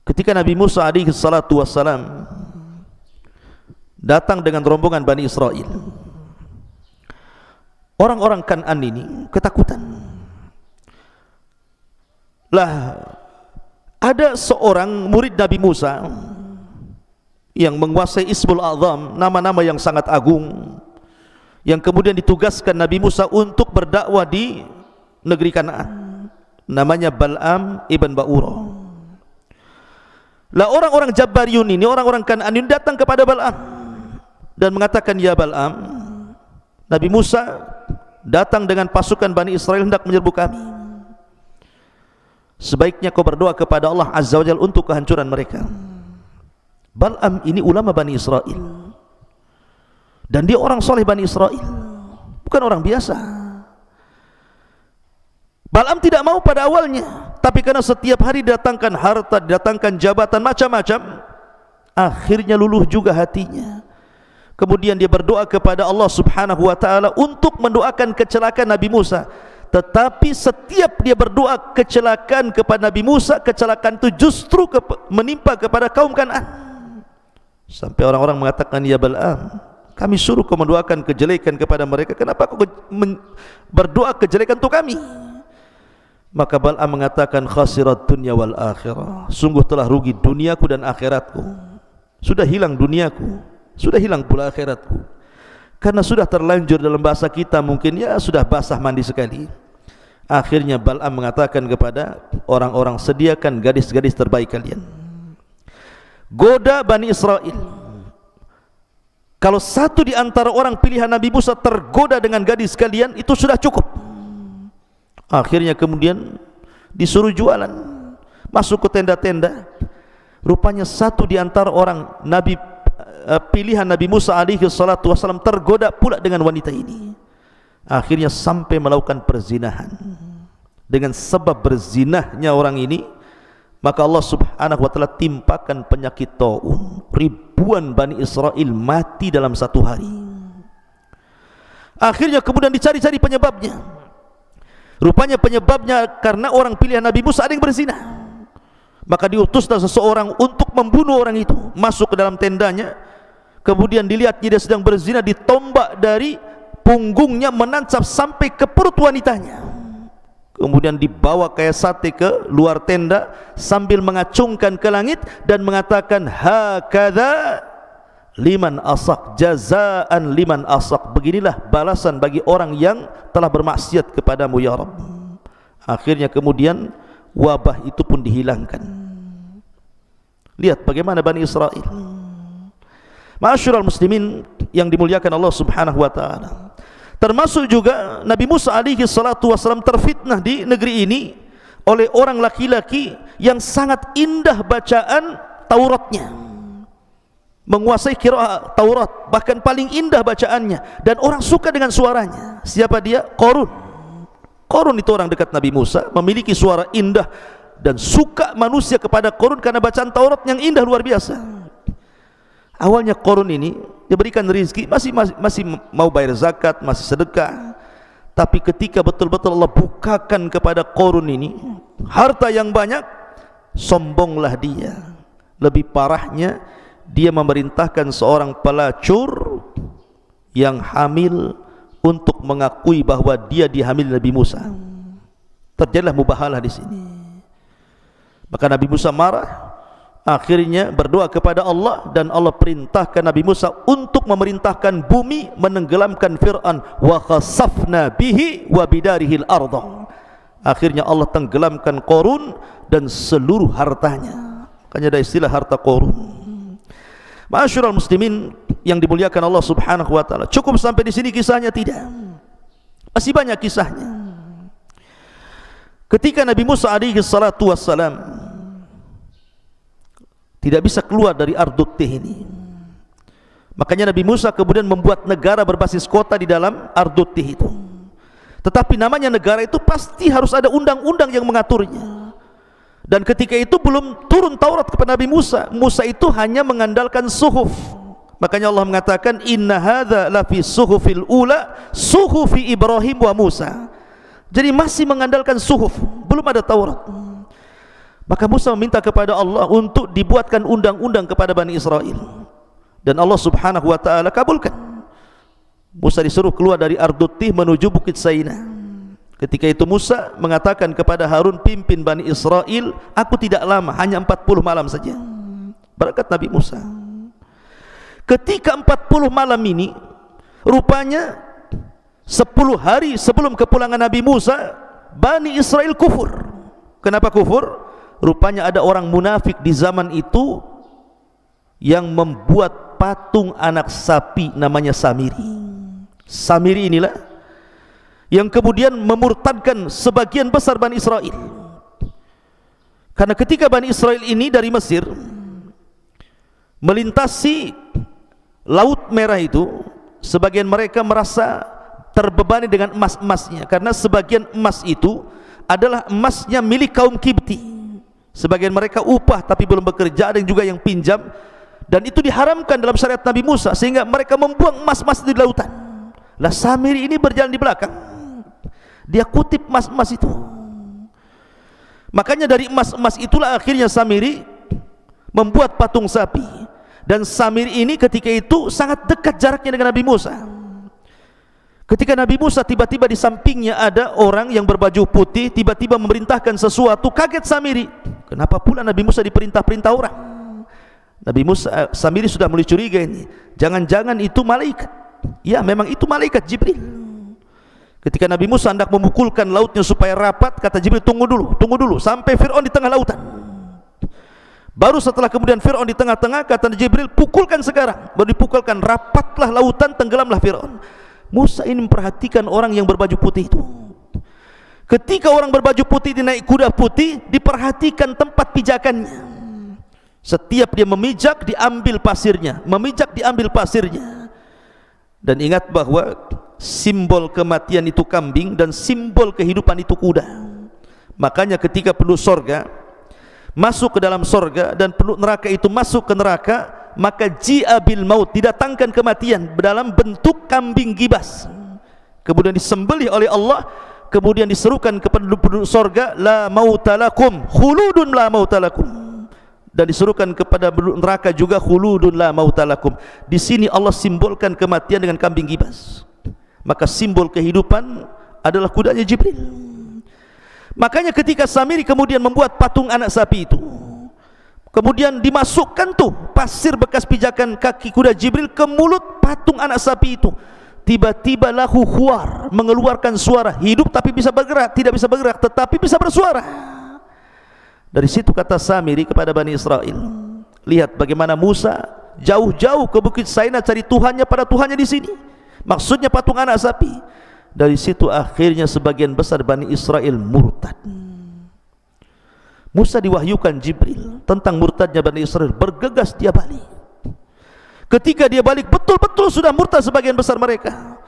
ketika Nabi Musa alaihi salatu wassalam datang dengan rombongan Bani Israel, orang-orang Kan'an ini ketakutan. Lah ada seorang murid Nabi Musa yang menguasai Ismul A'zam, nama-nama yang sangat agung, yang kemudian ditugaskan Nabi Musa untuk berdakwah di negeri Kan'an. Namanya Bal'am ibn Ba'ura. Lah orang-orang Jabbariyun ini, orang-orang Kan'an ini datang kepada Bal'am dan mengatakan, ya Bal'am, Nabi Musa datang dengan pasukan Bani Israel hendak menyerbu kami. Sebaiknya kau berdoa kepada Allah Azza wa Jalla untuk kehancuran mereka. Bal'am ini ulama Bani Israel, dan dia orang soleh Bani Israel, bukan orang biasa. Bal'am tidak mau pada awalnya, tapi karena setiap hari didatangkan harta, didatangkan jabatan macam-macam, akhirnya luluh juga hatinya. Kemudian dia berdoa kepada Allah Subhanahu wa taala untuk mendoakan kecelakaan Nabi Musa. Tetapi setiap dia berdoa kecelakaan kepada Nabi Musa, kecelakaan itu justru menimpa kepada kaum Kan'an. Sampai orang-orang mengatakan, ya Bal'am, kami suruh kau mendoakan kejelekan kepada mereka, kenapa kau berdoa kejelekan untuk kami? Maka Bal'am mengatakan, khasirat dunya wal akhirah, sungguh telah rugi duniaku dan akhiratku. Sudah hilang duniaku, sudah hilang pula akhiratku. Karena sudah terlanjur, dalam bahasa kita mungkin ya sudah basah mandi sekali. Akhirnya Bal'am mengatakan kepada orang-orang, sediakan gadis-gadis terbaik kalian, goda Bani Israel. Kalau satu di antara orang pilihan Nabi Musa tergoda dengan gadis kalian, itu sudah cukup. Akhirnya kemudian disuruh jualan, masuk ke tenda-tenda. Rupanya satu di antara orang Nabi pilihan Nabi Musa alaihi salatu wassalam tergoda pula dengan wanita ini. Akhirnya sampai melakukan perzinahan. Dengan sebab berzinahnya orang ini, maka Allah Subhanahu wa taala timpakan penyakit taun. Ribuan Bani Israel mati dalam satu hari. Akhirnya kemudian dicari-cari penyebabnya. Rupanya penyebabnya karena orang pilihan Nabi Musa ada yang berzina. Maka diutuslah seseorang untuk membunuh orang itu, masuk ke dalam tendanya, kemudian dilihatnya dia sedang berzina, ditombak dari punggungnya menancap sampai ke perut wanitanya, kemudian dibawa kayak sate ke luar tenda sambil mengacungkan ke langit dan mengatakan, hakadha liman asak, jazaan liman asak, beginilah balasan bagi orang yang telah bermaksiat kepadamu ya Rabb. Akhirnya kemudian wabah itu pun dihilangkan. Lihat bagaimana Bani Israel. Ma'asyiral muslimin yang dimuliakan Allah Subhanahu wa taala. Termasuk juga Nabi Musa alaihi salatu wasallam terfitnah di negeri ini oleh orang laki-laki yang sangat indah bacaan Tauratnya, menguasai qiraat Taurat, bahkan paling indah bacaannya, dan orang suka dengan suaranya. Siapa dia? Qarun. Qarun itu orang dekat Nabi Musa, memiliki suara indah, dan suka manusia kepada Qarun karena bacaan Taurat yang indah luar biasa. Awalnya Qarun ini diberikan rezeki, masih mau bayar zakat, masih sedekah. Tapi ketika betul-betul Allah bukakan kepada Qarun ini harta yang banyak, sombonglah dia. Lebih parahnya, dia memerintahkan seorang pelacur yang hamil untuk mengakui bahwa dia dihamili Nabi Musa. Terjadilah mubahalah di sini. Maka Nabi Musa marah, akhirnya berdoa kepada Allah, dan Allah perintahkan Nabi Musa untuk memerintahkan bumi menenggelamkan Fir'aun. Wa khasafna bihi wa bidarihil ardh. Akhirnya Allah tenggelamkan Qarun dan seluruh hartanya. Makanya ada istilah harta Qarun. Ma'asyiral muslimin yang dimuliakan Allah Subhanahu wa taala. Cukup sampai di sini kisahnya? Tidak. Masih banyak kisahnya. Ketika Nabi Musa alaihi salatu wassalam tidak bisa keluar dari Ardut Tih ini, makanya Nabi Musa kemudian membuat negara berbasis kota di dalam Ardut Tih itu. Tetapi namanya negara itu pasti harus ada undang-undang yang mengaturnya. Dan ketika itu belum turun Taurat kepada Nabi Musa. Musa itu hanya mengandalkan suhuf. Makanya Allah mengatakan, inna hadza lafi suhufil ula suhufi Ibrahim wa Musa. Jadi masih mengandalkan suhuf, belum ada Taurat. Maka Musa meminta kepada Allah untuk dibuatkan undang-undang kepada Bani Israel, dan Allah Subhanahu wa taala kabulkan. Musa disuruh keluar dari Ardut Tih menuju Bukit Saina. Ketika itu Musa mengatakan kepada Harun, pimpin Bani Israel, aku tidak lama, hanya 40 malam saja. Berkat Nabi Musa. Ketika 40 malam ini, rupanya 10 hari sebelum kepulangan Nabi Musa, Bani Israel kufur. Kenapa kufur? Rupanya ada orang munafik di zaman itu yang membuat patung anak sapi namanya Samiri. Samiri inilah yang kemudian memurtadkan sebagian besar Bani Israel. Karena ketika Bani Israel ini dari Mesir melintasi Laut Merah itu, sebagian mereka merasa terbebani dengan emas-emasnya, karena sebagian emas itu adalah emasnya milik kaum Kibti. Sebagian mereka upah tapi belum bekerja, ada yang juga yang pinjam, dan itu diharamkan dalam syariat Nabi Musa, sehingga mereka membuang emas-emas di lautan. Lah Samiri ini berjalan di belakang, dia kutip emas-emas itu. Makanya dari emas-emas itulah akhirnya Samiri membuat patung sapi. Dan Samiri ini ketika itu sangat dekat jaraknya dengan Nabi Musa. Ketika Nabi Musa tiba-tiba di sampingnya ada orang yang berbaju putih, tiba-tiba memerintahkan sesuatu, kaget Samiri. Kenapa pula Nabi Musa diperintah-perintah orang? Nabi Musa, Samiri sudah mulai curiga ini, jangan-jangan itu malaikat. Ya, memang itu malaikat Jibril. Ketika Nabi Musa hendak memukulkan lautnya supaya rapat, kata Jibril, tunggu dulu, sampai Fir'aun di tengah lautan. Baru setelah kemudian Fir'aun di tengah-tengah, kata Jibril, pukulkan sekarang. Baru dipukulkan, rapatlah lautan, tenggelamlah Fir'aun. Musa ini memperhatikan orang yang berbaju putih itu. Ketika orang berbaju putih dinaik kuda putih, diperhatikan tempat pijakannya. Setiap dia memijak, diambil pasirnya, memijak, diambil pasirnya. Dan ingat bahwa simbol kematian itu kambing dan simbol kehidupan itu kuda. Makanya ketika penduduk sorga masuk ke dalam sorga dan penduduk neraka itu masuk ke neraka, maka ji'a bil maut, didatangkan kematian dalam bentuk kambing gibas, kemudian disembelih oleh Allah, kemudian diserukan kepada penduduk sorga, la mautalakum khuludun la mautalakum, dan disuruhkan kepada neraka juga khuludun la mautalakum. Di sini Allah simbolkan kematian dengan kambing gibas. Maka simbol kehidupan adalah kudanya Jibril. Makanya ketika Samiri kemudian membuat patung anak sapi itu, kemudian dimasukkan tuh pasir bekas pijakan kaki kuda Jibril ke mulut patung anak sapi itu, tiba-tiba lahu khuar, mengeluarkan suara, hidup tapi bisa bergerak, tidak bisa bergerak tetapi bisa bersuara. Dari situ kata Samiri kepada Bani Israel, lihat bagaimana Musa jauh-jauh ke Bukit Saina cari Tuhannya pada Tuhannya di sini, maksudnya patung anak sapi. Dari situ akhirnya sebagian besar Bani Israel murtad. Musa diwahyukan Jibril tentang murtadnya Bani Israel, bergegas dia balik. Ketika dia balik betul-betul sudah murtad sebagian besar mereka,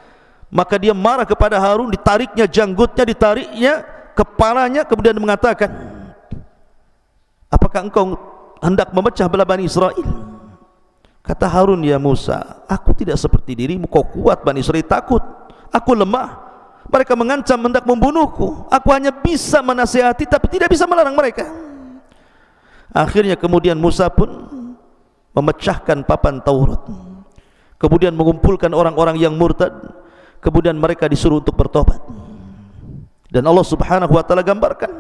maka dia marah kepada Harun, ditariknya janggutnya, ditariknya kepalanya, kemudian mengatakan, apakah engkau hendak memecah belah Bani Israel? Kata Harun, ya Musa, aku tidak seperti dirimu, kau kuat, Bani Israel takut, aku lemah, mereka mengancam hendak membunuhku, aku hanya bisa menasihati tapi tidak bisa melarang mereka. Akhirnya kemudian Musa pun memecahkan papan Taurat, kemudian mengumpulkan orang-orang yang murtad, kemudian mereka disuruh untuk bertobat. Dan Allah Subhanahu wa taala gambarkan,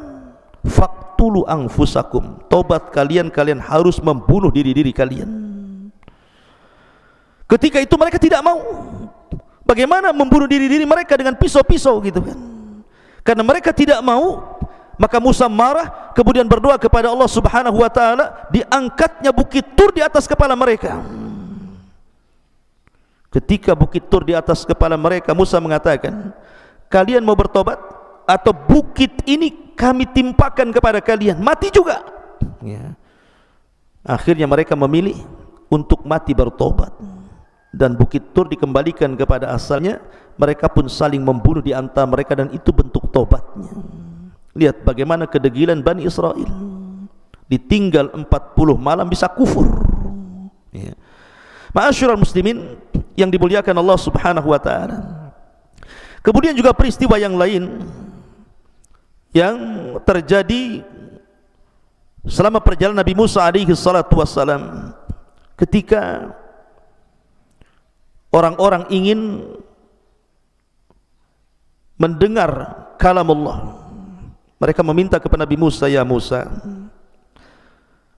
faqtulu anfusakum, tobat kalian, kalian harus membunuh diri-diri kalian. Ketika itu mereka tidak mau. Bagaimana membunuh diri-diri mereka dengan pisau-pisau gitu kan? Karena mereka tidak mau, maka Musa marah, kemudian berdoa kepada Allah Subhanahu wa taala, diangkatnya bukit Tur di atas kepala mereka. Ketika bukit Tur di atas kepala mereka, Musa mengatakan, kalian mau bertobat atau bukit ini kami timpakan kepada kalian, mati juga. Ya. Akhirnya mereka memilih untuk mati bertobat, dan bukit Tur dikembalikan kepada asalnya. Mereka pun saling membunuh di antara mereka, dan itu bentuk tobatnya. Lihat bagaimana kedegilan Bani Israel, ditinggal 40 malam bisa kufur. Ya. Ma'asyiral muslimin yang dimuliakan Allah Subhanahu wa taala. Kemudian juga peristiwa yang lain yang terjadi selama perjalanan Nabi Musa alaihi salatu wassalam, ketika orang-orang ingin mendengar kalam Allah, mereka meminta kepada Nabi Musa, ya Musa,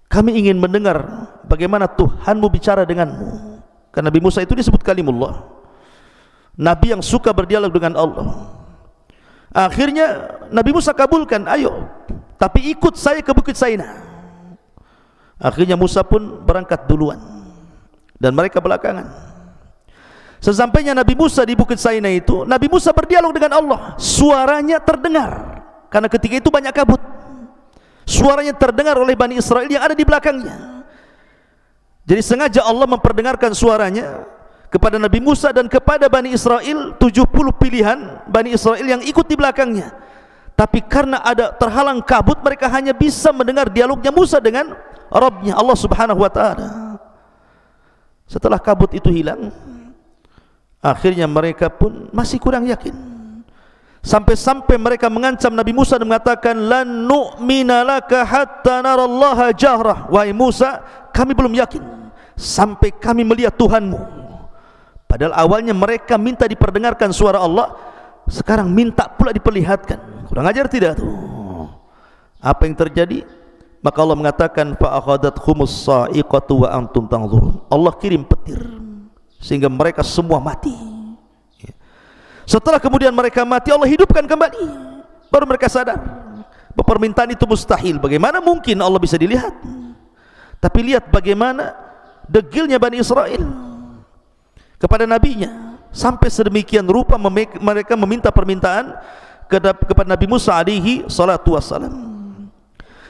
kami ingin mendengar bagaimana Tuhanmu bicara denganmu. Karena Nabi Musa itu disebut kalimullah, Nabi yang suka berdialog dengan Allah. Akhirnya Nabi Musa kabulkan, ayo, tapi ikut saya ke Bukit Saina. Akhirnya Musa pun berangkat duluan dan mereka belakangan. Sesampainya Nabi Musa di Bukit Saina itu, Nabi Musa berdialog dengan Allah, suaranya terdengar. Karena ketika itu banyak kabut, suaranya terdengar oleh Bani Israel yang ada di belakangnya. Jadi sengaja Allah memperdengarkan suaranya kepada Nabi Musa dan kepada Bani Israel, 70 pilihan Bani Israel yang ikut di belakangnya. Tapi karena ada terhalang kabut, mereka hanya bisa mendengar dialognya Musa dengan Rabbnya, Allah Subhanahu wa ta'ala. Setelah kabut itu hilang, akhirnya mereka pun masih kurang yakin. Sampai-sampai mereka mengancam Nabi Musa dan mengatakan, lan nu'mina laka hatta narallaha jahrah. Wahai Musa, kami belum yakin sampai kami melihat Tuhanmu. Padahal awalnya mereka minta diperdengarkan suara Allah, sekarang minta pula diperlihatkan. Kurang ajar tidak tuh? Apa yang terjadi? Maka Allah mengatakan, fa akhadathhumus sa'iqatu wa antum tanzurun. Allah kirim petir sehingga mereka semua mati. Setelah kemudian mereka mati, Allah hidupkan kembali. Baru mereka sadar bahwa permintaan itu mustahil. Bagaimana mungkin Allah bisa dilihat? Tapi lihat bagaimana degilnya Bani Israel kepada nabinya, sampai sedemikian rupa mereka meminta permintaan kepada Nabi Musa alaihi salatu wassalam.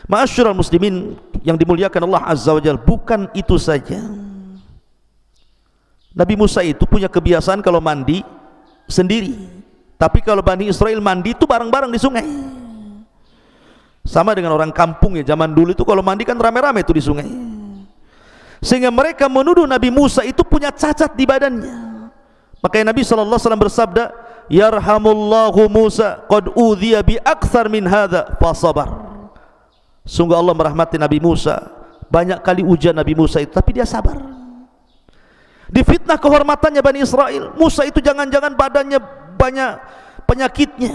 Ma'asyiral muslimin yang dimuliakan Allah Azza wa Jalla, bukan itu saja. Nabi Musa itu punya kebiasaan kalau mandi sendiri, tapi kalau Bani Israel mandi itu bareng-bareng di sungai. Sama dengan orang kampung ya, zaman dulu itu kalau mandi kan rame-rame itu di sungai. Sehingga mereka menuduh Nabi Musa itu punya cacat di badannya. Makanya Nabi SAW bersabda, yarhamullahu Musa qad udhiya bi akthar min hadza fasabar. Sungguh Allah merahmati Nabi Musa, banyak kali ujian Nabi Musa itu, tapi dia sabar. Difitnah kehormatannya Bani Israel. Musa itu jangan-jangan badannya banyak penyakitnya,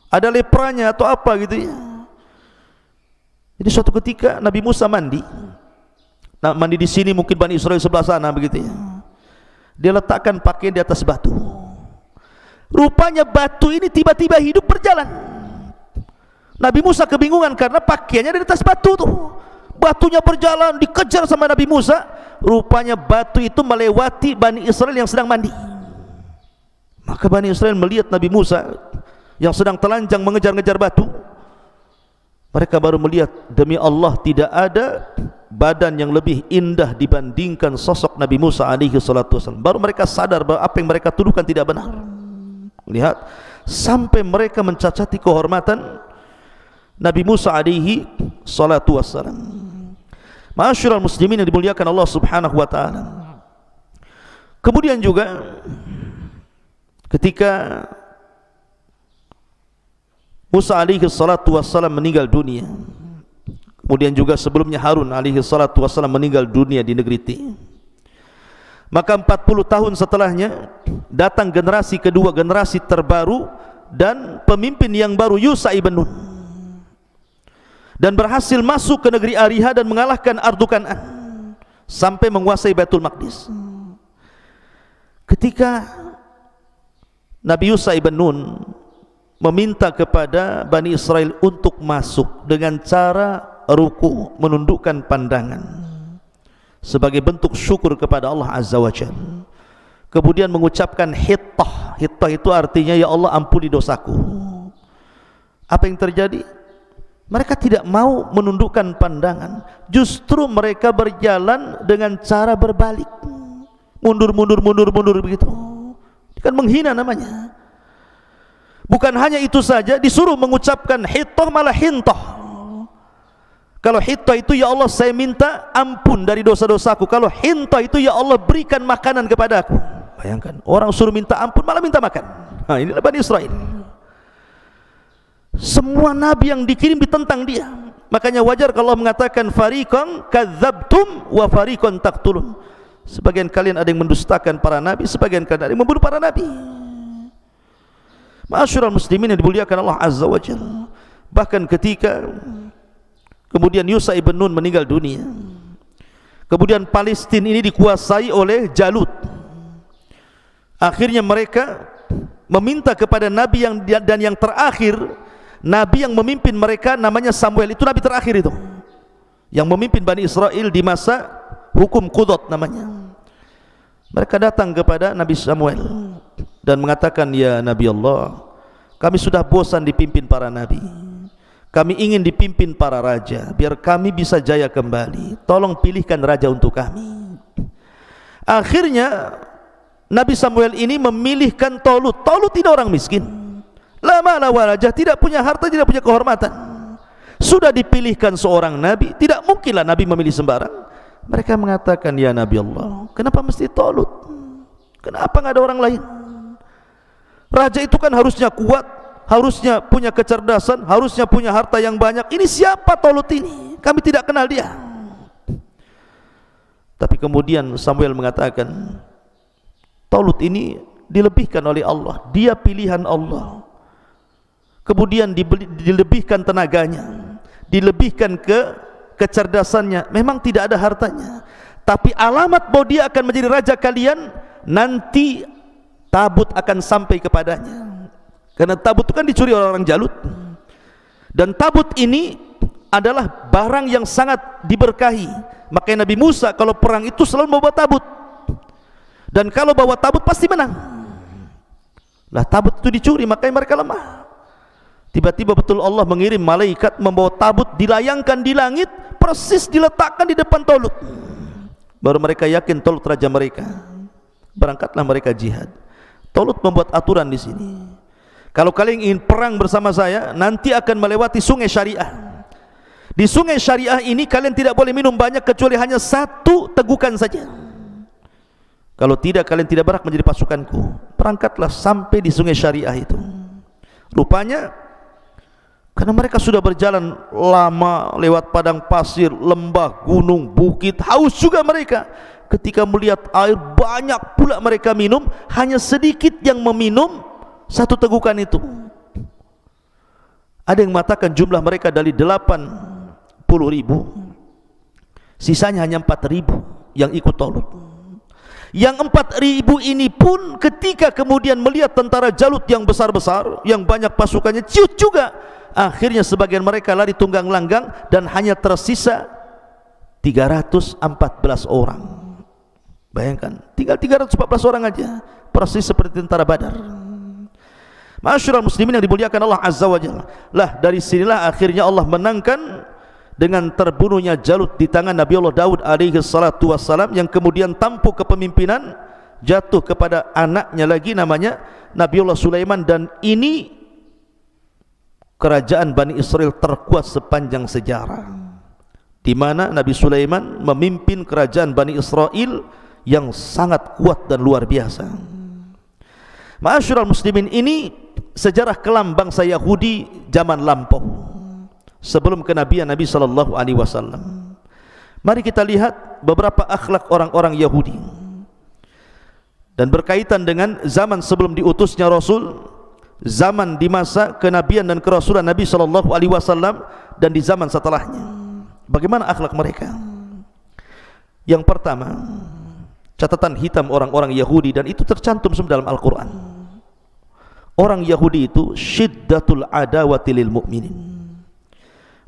ada lepranya atau apa gitu ya. Jadi suatu ketika Nabi Musa mandi. Nah, mandi di sini mungkin Bani Israel sebelah sana begitu ya. Dia letakkan pakaian di atas batu. Rupanya batu ini tiba-tiba hidup berjalan. Nabi Musa kebingungan karena pakaiannya di atas batu tuh. Batunya berjalan, dikejar sama Nabi Musa. Rupanya batu itu melewati Bani Israel yang sedang mandi. Maka Bani Israel melihat Nabi Musa yang sedang telanjang mengejar-ngejar batu. Mereka baru melihat, demi Allah tidak ada badan yang lebih indah dibandingkan sosok Nabi Musa alaihi salatu wasallam. Baru mereka sadar bahwa apa yang mereka tuduhkan tidak benar. Lihat, sampai mereka mencacati kehormatan Nabi Musa alaihi salatu wassalam. Ma'asyiral muslimin yang dimuliakan Allah Subhanahu wa taala. Kemudian juga ketika Musa alaihi salatu wassalam meninggal dunia, kemudian juga sebelumnya Harun alaihi salatu wassalam meninggal dunia di negeri Ti, maka 40 tahun setelahnya datang generasi kedua, generasi terbaru dan pemimpin yang baru, Yusha ibn Nun, dan berhasil masuk ke negeri Ariha dan mengalahkan Ardu Kan'an sampai menguasai Baitul Maqdis. Ketika Nabi Yusha ibn Nun meminta kepada Bani Israel untuk masuk dengan cara ruku, menundukkan pandangan sebagai bentuk syukur kepada Allah Azza wa Jalla, kemudian mengucapkan hittah. Hittah itu artinya, ya Allah ampuni dosaku. Apa yang terjadi? Mereka tidak mau menundukkan pandangan, justru mereka berjalan dengan cara berbalik, mundur begitu. Kan menghina namanya. Bukan hanya itu saja, disuruh mengucapkan hittah malah hintah. Kalau hittah itu, ya Allah saya minta ampun dari dosa-dosaku. Kalau hintah itu, ya Allah berikan makanan kepada aku. Bayangkan, orang suruh minta ampun malah minta makan. Nah, inilah Bani Israel. Semua nabi yang dikirim ditentang dia. Makanya wajar kalau Allah mengatakan fariqan kadzabtum wa fariqan taqtulun. Sebagian kalian ada yang mendustakan para nabi, sebagian kalian ada yang membunuh para nabi. Ma'asyiral muslimin yang dimuliakan Allah Azza wa Jalla. Bahkan ketika kemudian Yusha ibn Nun meninggal dunia, kemudian Palestina ini dikuasai oleh Jalut. Akhirnya mereka meminta kepada nabi yang terakhir, nabi yang memimpin mereka namanya Samuel. Itu nabi terakhir itu, yang memimpin Bani Israel di masa hukum Qudot namanya. Mereka datang kepada Nabi Samuel dan mengatakan, ya Nabi Allah, kami sudah bosan dipimpin para nabi, kami ingin dipimpin para raja biar kami bisa jaya kembali, tolong pilihkan raja untuk kami. Akhirnya Nabi Samuel ini memilihkan Tolut. Tolut ini orang miskin, la mala wa rajah, tidak punya harta, tidak punya kehormatan. Sudah dipilihkan seorang nabi, tidak mungkinlah nabi memilih sembarang. Mereka mengatakan, ya Nabi Allah, kenapa mesti Tolut? Kenapa nggak ada orang lain? Raja itu kan harusnya kuat, harusnya punya kecerdasan, harusnya punya harta yang banyak. Ini siapa Tolut ini? Kami tidak kenal dia. Tapi kemudian Samuel mengatakan, Tolut ini dilebihkan oleh Allah, dia pilihan Allah. Kemudian dilebihkan tenaganya, dilebihkan kecerdasannya. Memang tidak ada hartanya, tapi alamat bahwa dia akan menjadi raja kalian, nanti tabut akan sampai kepadanya. Karena tabut itu kan dicuri oleh orang Jalut, dan tabut ini adalah barang yang sangat diberkahi. Makanya Nabi Musa kalau perang itu selalu membawa tabut, dan kalau bawa tabut pasti menang. Lah tabut itu dicuri, makanya mereka lemah. Tiba-tiba betul Allah mengirim malaikat membawa tabut, dilayangkan di langit, persis diletakkan di depan Tolut. Baru mereka yakin Tolut raja mereka. Berangkatlah mereka jihad. Tolut membuat aturan di sini. Kalau kalian ingin perang bersama saya, nanti akan melewati sungai syariah. Di sungai syariah ini kalian tidak boleh minum banyak kecuali hanya satu tegukan saja. Kalau tidak, kalian tidak berhak menjadi pasukanku. Berangkatlah sampai di sungai syariah itu. Rupanya Karena mereka sudah berjalan lama lewat padang pasir, lembah, gunung, bukit, haus juga mereka. Ketika melihat air, banyak pula mereka minum, hanya sedikit yang meminum satu tegukan itu. Ada yang mengatakan jumlah mereka dari 80.000, sisanya hanya 4.000 yang ikut Talut. Yang 4.000 ini pun ketika kemudian melihat tentara Jalut yang besar-besar, yang banyak pasukannya, ciut juga. Akhirnya sebagian mereka lari tunggang langgang dan hanya tersisa 314 orang. Bayangkan, tinggal 314 orang aja, persis seperti tentara Badar. Ma'asyiral muslimin yang dimuliakan Allah Azza wa Jalla. Lah dari sinilah akhirnya Allah menangkan dengan terbunuhnya Jalut di tangan Nabi Allah Daud alaihi salatu wassalam, yang kemudian tampuk kepemimpinan jatuh kepada anaknya lagi namanya Nabi Allah Sulaiman. Dan ini kerajaan Bani Israel terkuat sepanjang sejarah, di mana Nabi Sulaiman memimpin kerajaan Bani Israel yang sangat kuat dan luar biasa. Ma'asyiral muslimin, ini sejarah kelam bangsa Yahudi zaman lampau sebelum kenabian Nabi sallallahu alaihi wasallam. Mari kita lihat beberapa akhlak orang-orang Yahudi dan berkaitan dengan zaman sebelum diutusnya Rasul, zaman di masa kenabian dan kerasulan Nabi sallallahu alaihi wasallam, dan di zaman setelahnya. Bagaimana akhlak mereka? Yang pertama, catatan hitam orang-orang Yahudi, dan itu tercantum semua dalam Al-Quran. Orang Yahudi itu syiddatul adawati lil mu'minin.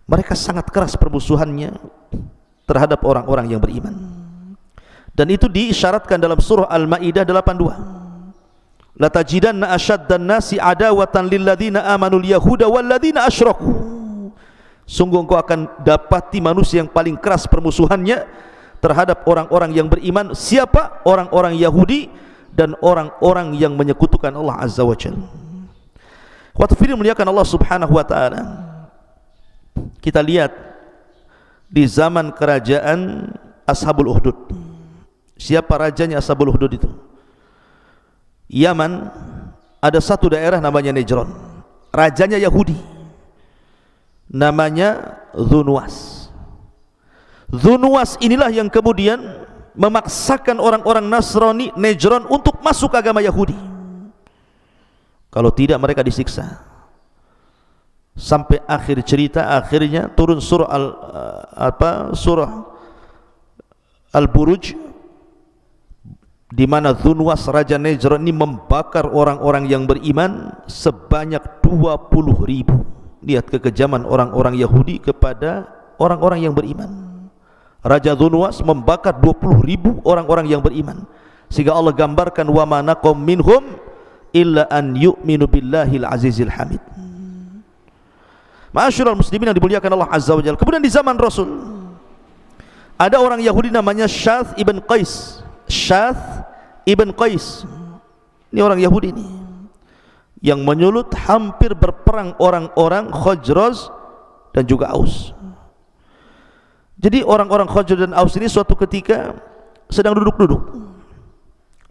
Mereka sangat keras permusuhannya terhadap orang-orang yang beriman, dan itu diisyaratkan dalam surah Al-Maidah 82. La tajidanna ashaddan nasi adawatan lil ladzina amanul yahuda wal ladzina asyraku. Sungguh engkau akan dapati manusia yang paling keras permusuhannya terhadap orang-orang yang beriman. Siapa? Orang-orang Yahudi dan orang-orang yang menyekutukan Allah Azza wa Jalla. Wa tafsir muliakan Allah Subhanahu wa taala. Kita lihat di zaman kerajaan Ashabul Ukhdud. Siapa rajanya Ashabul Ukhdud itu? Yaman, ada satu daerah namanya Najran. Rajanya Yahudi, namanya Dzunwas. Dzunwas inilah yang kemudian memaksakan orang-orang Nasrani Najran untuk masuk agama Yahudi. Kalau tidak mereka disiksa. Sampai akhir cerita, akhirnya turun surah Al-Buruj, di mana Dzunwas raja Najran ini membakar orang-orang yang beriman sebanyak 20.000. Lihat kekejaman orang-orang Yahudi kepada orang-orang yang beriman. Raja Dzunwas membakar 20.000 orang-orang yang beriman, sehingga Allah gambarkan wa ma naqam minhum illa an yu'minu billahil azizil hamid. Ma'asyiral muslimin yang dimuliakan Allah Azza wa Jalla. Kemudian di zaman Rasul ada orang Yahudi namanya Syath ibn Qais. Syath ibn Qais, ini orang Yahudi ini yang menyulut hampir berperang orang-orang Khazraj dan juga Aus. Jadi orang-orang Khazraj dan Aus ini suatu ketika sedang duduk-duduk.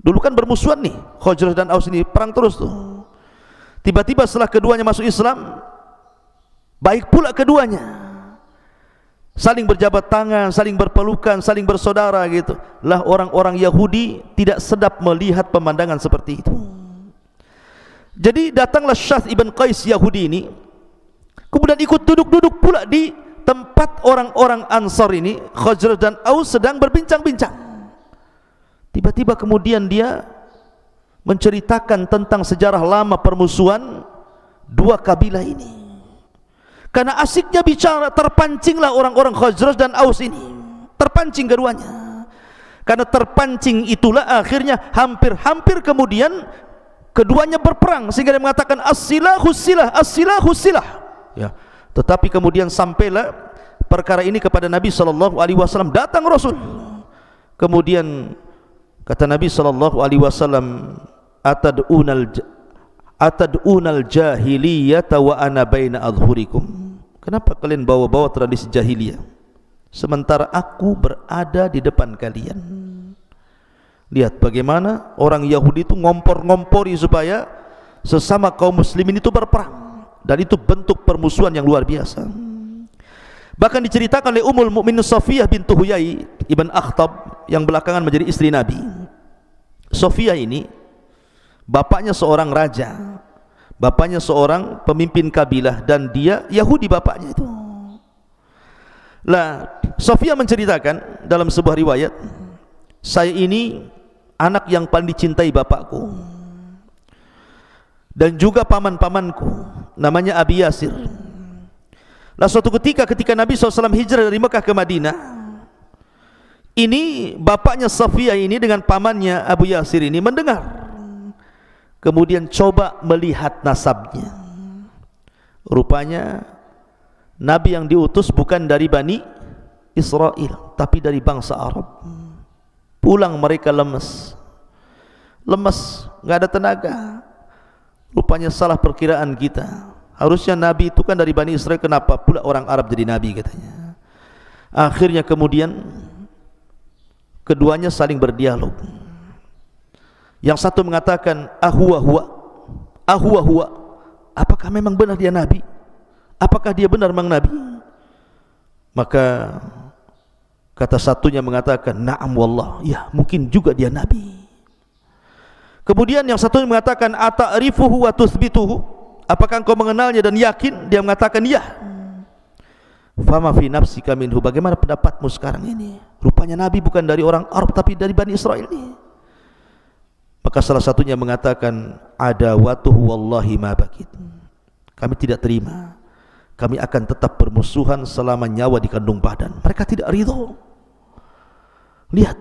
Dulu kan bermusuhan nih, Khazraj dan Aus ini perang terus tuh. Tiba-tiba setelah keduanya masuk Islam, baik pula keduanya, saling berjabat tangan, saling berpelukan, saling bersaudara gitu. Lah orang-orang Yahudi tidak sedap melihat pemandangan seperti itu. Jadi datanglah Syath ibn Qais Yahudi ini, kemudian ikut duduk-duduk pula di tempat orang-orang Ansar ini, Khazraj dan Aus sedang berbincang-bincang. Tiba-tiba kemudian dia menceritakan tentang sejarah lama permusuhan dua kabilah ini. Karena asiknya bicara, terpancinglah orang-orang Khazraj dan Aus ini, terpancing keduanya. Karena terpancing itulah akhirnya hampir-hampir kemudian keduanya berperang, sehingga dia mengatakan as-silahus silah, as-silahus silah. Ya. Tetapi kemudian sampailah perkara ini kepada Nabi sallallahu alaihi wasallam. Datang Rasul. Kemudian kata Nabi sallallahu alaihi wasallam, atad'unal jahiliyata wa ana baina adhurikum. Kenapa kalian bawa-bawa tradisi jahiliyah sementara aku berada di depan kalian? Lihat bagaimana orang Yahudi itu ngompor-ngompori supaya sesama kaum muslimin itu berperang. dan itu bentuk permusuhan yang luar biasa. Bahkan diceritakan oleh Ummul Mukminin Safiyah bintu Huyai Ibn Akhtab yang belakangan menjadi istri Nabi. Safiyah ini bapaknya seorang raja, bapaknya seorang pemimpin kabilah, dan dia Yahudi bapaknya itu. Lah, Safiyah menceritakan dalam sebuah riwayat, saya ini anak yang paling dicintai bapakku dan juga paman-pamanku, namanya Abi Yasir. Lah suatu ketika Nabi SAW hijrah dari Mekah ke Madinah, ini bapaknya Safiyah ini dengan pamannya Abu Yasir ini mendengar, kemudian coba melihat nasabnya. Rupanya Nabi yang diutus bukan dari Bani Israel, tapi dari bangsa Arab. Pulang mereka lemes, gak ada tenaga. Rupanya salah perkiraan kita. Harusnya Nabi itu kan dari Bani Israel, kenapa pula orang Arab jadi Nabi katanya. Akhirnya kemudian keduanya saling berdialog. Yang satu mengatakan ahuwa huwa, apakah memang benar dia Nabi? Apakah dia benar memang Nabi? Maka kata satunya mengatakan na'am wallah, ya mungkin juga dia Nabi. Kemudian yang satunya mengatakan ata'rifuhu wa tuthbituhu, apakah engkau mengenalnya dan yakin? Dia mengatakan ya. Fama fi nafsika minhu, bagaimana pendapatmu sekarang ini? Rupanya Nabi bukan dari orang Arab tapi dari Bani Israel ini. Maka salah satunya mengatakan adawatuhu wallahi ma bakit, kami tidak terima, kami akan tetap bermusuhan selama nyawa di kandung badan. Mereka tidak ridho. Lihat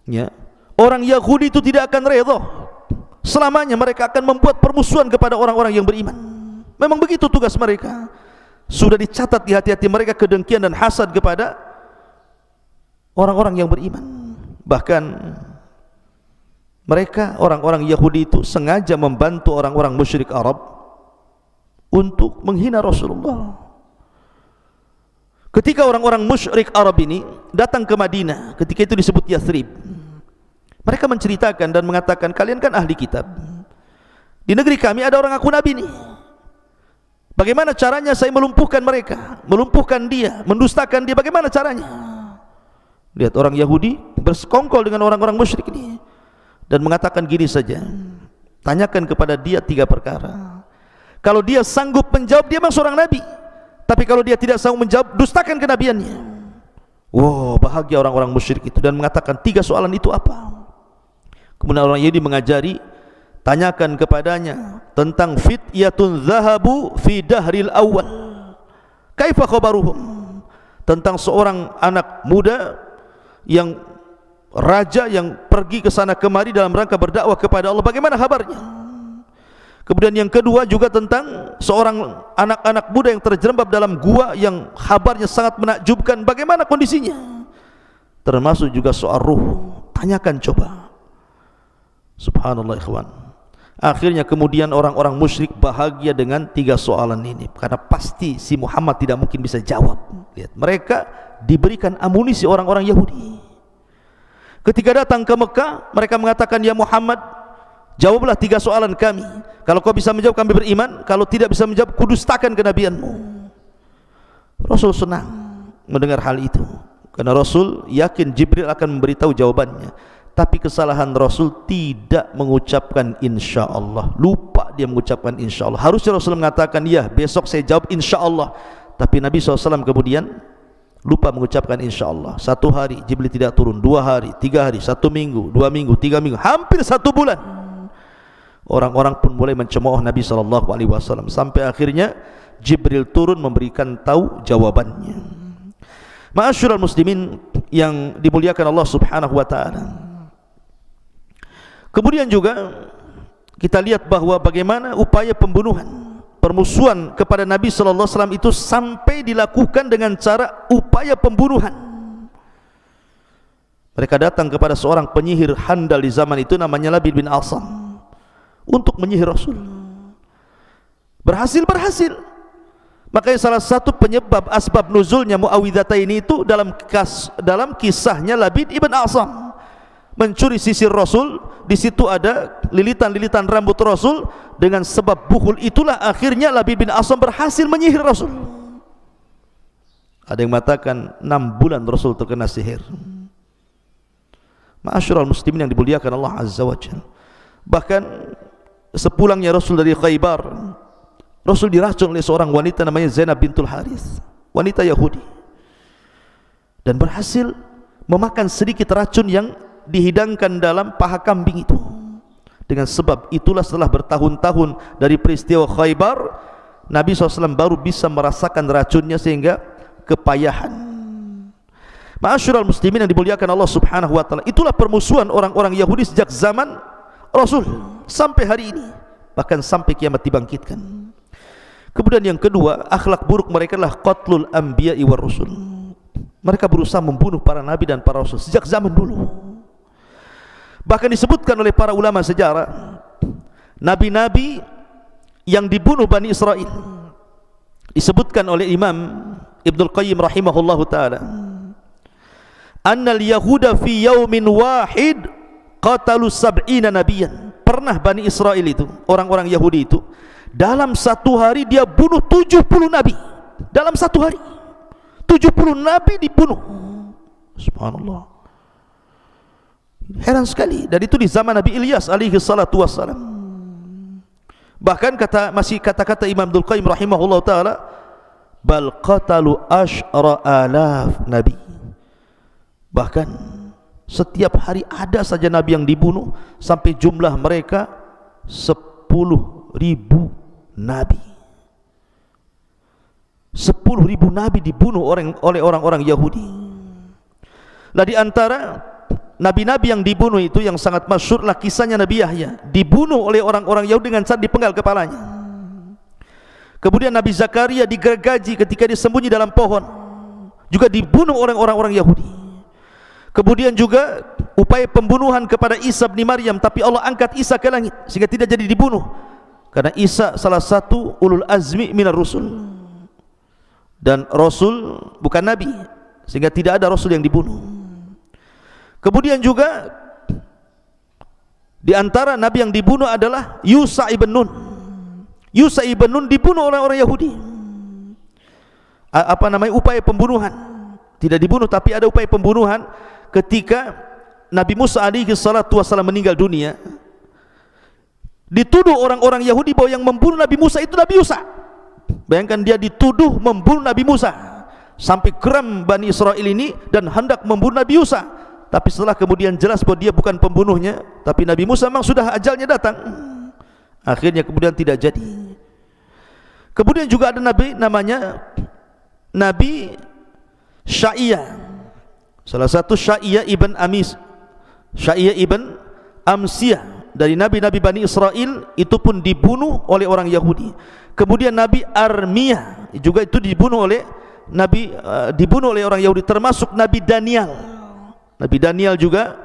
ya, orang Yahudi itu tidak akan ridho selamanya, mereka akan membuat permusuhan kepada orang-orang yang beriman. Memang begitu tugas mereka. Sudah dicatat di hati-hati mereka kedengkian dan hasad kepada orang-orang yang beriman. Bahkan mereka, orang-orang Yahudi itu sengaja membantu orang-orang musyrik Arab untuk menghina Rasulullah. Ketika orang-orang musyrik Arab ini datang ke Madinah, ketika itu disebut Yathrib, mereka menceritakan dan mengatakan, kalian kan ahli kitab, di negeri kami ada orang ngaku Nabi nih. Bagaimana caranya saya melumpuhkan mereka, melumpuhkan dia, mendustakan dia, bagaimana caranya? Lihat orang Yahudi bersekongkol dengan orang-orang musyrik ini dan mengatakan gini saja, tanyakan kepada dia 3 perkara. Kalau dia sanggup menjawab, dia memang seorang Nabi. Tapi kalau dia tidak sanggup menjawab, dustakan kenabiannya. Wow, bahagia orang-orang musyrik itu dan mengatakan 3 soalan itu apa? Kemudian orang Yahudi mengajari, tanyakan kepadanya tentang fityatun zahabu fi dahril awal, kaifa khabaruhum, tentang seorang anak muda yang raja yang pergi ke sana kemari dalam rangka berdakwah kepada Allah, bagaimana kabarnya? Kemudian yang kedua juga tentang seorang anak-anak muda yang terjerembab dalam gua yang kabarnya sangat menakjubkan, bagaimana kondisinya? Termasuk juga soal ruh, tanyakan coba. Subhanallah ikhwan. Akhirnya kemudian orang-orang musyrik bahagia dengan 3 soalan ini, karena pasti si Muhammad tidak mungkin bisa jawab. Lihat, mereka diberikan amunisi orang-orang Yahudi. Ketika datang ke Mekah, mereka mengatakan, ya Muhammad, jawablah 3 soalan kami. Kalau kau bisa menjawab, kami beriman. Kalau tidak bisa menjawab, kudustakan kenabianmu. Rasul senang mendengar hal itu, karena Rasul yakin Jibril akan memberitahu jawabannya. Tapi kesalahan Rasul tidak mengucapkan insya Allah. Lupa dia mengucapkan insya Allah. Harusnya Rasul mengatakan, ya besok saya jawab insya Allah. Tapi Nabi SAW kemudian lupa mengucapkan insya Allah. 1 hari Jibril tidak turun, 2 hari, 3 hari, 1 minggu, 2 minggu, 3 minggu, hampir 1 bulan. Orang-orang pun mulai mencemooh Nabi SAW, sampai akhirnya Jibril turun memberikan tahu jawabannya. Ma'asyiral muslimin yang dimuliakan Allah Subhanahu wa taala. Kemudian juga kita lihat bahwa bagaimana upaya pembunuhan, permusuhan kepada Nabi sallallahu alaihi wasallam itu sampai dilakukan dengan cara upaya pembunuhan. Mereka datang kepada seorang penyihir handal di zaman itu, namanya Labid bin Asam, untuk menyihir Rasul. Berhasil. Makanya salah satu penyebab asbab nuzulnya Muawwidhataini itu dalam kisahnya Labid ibn Asam. mencuri sisir Rasul, di situ ada lilitan-lilitan rambut Rasul. Dengan sebab bukhul itulah akhirnya Labid bin Asam berhasil menyihir Rasul. Ada yang mengatakan 6 bulan Rasul terkena sihir. Ma'asyiral muslimin yang dimuliakan Allah Azza wa Jalla. Bahkan sepulangnya Rasul dari Khaybar, Rasul diracun oleh seorang wanita namanya Zainab bintul Harith, wanita Yahudi, dan berhasil memakan sedikit racun yang dihidangkan dalam paha kambing itu. Dengan sebab itulah setelah bertahun-tahun dari peristiwa Khaybar, Nabi SAW baru bisa merasakan racunnya sehingga kepayahan. Ma'asyiral muslimin yang dimuliakan Allah Subhanahu wa taala, itulah permusuhan orang-orang Yahudi sejak zaman Rasul sampai hari ini, bahkan sampai kiamat dibangkitkan. Kemudian yang kedua, akhlak buruk mereka adalah qatlul anbiya'i war rusul. Mereka berusaha membunuh para nabi dan para rasul sejak zaman dulu. Bahkan disebutkan oleh para ulama sejarah, nabi-nabi yang dibunuh Bani Israel, disebutkan oleh Imam Ibnul Qayyim rahimahullahu ta'ala, annal yahuda fi yaumin wahid qatalu sab'ina nabiyan. Pernah Bani Israel itu, orang-orang Yahudi itu, dalam satu hari dia bunuh 70 nabi. Dalam satu hari 70 nabi dibunuh. Subhanallah, heran sekali. Dan itu di zaman Nabi Ilyas alaihi salatu wassalam. Bahkan masih kata-kata Imam Abdul Qayyim rahimahullah ta'ala, bal qatalu asyara alaf nabi. Bahkan setiap hari ada saja nabi yang dibunuh, sampai jumlah mereka 10.000 nabi. 10.000 nabi dibunuh oleh orang-orang Yahudi. Nah, di antara nabi-nabi yang dibunuh itu yang sangat masyhurlah kisahnya Nabi Yahya, dibunuh oleh orang-orang Yahudi dengan cara dipenggal kepalanya. Kemudian Nabi Zakaria digergaji ketika disembunyi dalam pohon, juga dibunuh oleh orang-orang Yahudi. Kemudian juga upaya pembunuhan kepada Isa bin Maryam, tapi Allah angkat Isa ke langit sehingga tidak jadi dibunuh, karena Isa salah satu ulul azmi minar rusul, dan Rasul bukan Nabi, sehingga tidak ada Rasul yang dibunuh. Kemudian juga di antara Nabi yang dibunuh adalah Yusa ibn Nun. Yusa ibn Nun dibunuh oleh orang Yahudi. Upaya pembunuhan. Tidak dibunuh, tapi ada upaya pembunuhan ketika Nabi Musa alaihi salatu wasallam meninggal dunia. Dituduh orang-orang Yahudi bahwa yang membunuh Nabi Musa itu Nabi Yusa. Bayangkan, dia dituduh membunuh Nabi Musa, sampai geram Bani Israel ini dan hendak membunuh Nabi Yusa. Tapi setelah kemudian jelas bahwa dia bukan pembunuhnya, tapi Nabi Musa memang sudah ajalnya datang, akhirnya kemudian tidak jadi. Kemudian juga ada nabi namanya Nabi Sya'iyah, salah satu Sya'iyah ibn Amis, Sya'iyah ibn Amsiyah, dari nabi-nabi Bani Israel, itu pun dibunuh oleh orang Yahudi. Kemudian Nabi Armiyah juga itu dibunuh oleh orang Yahudi, termasuk Nabi Daniel. Nabi Daniel juga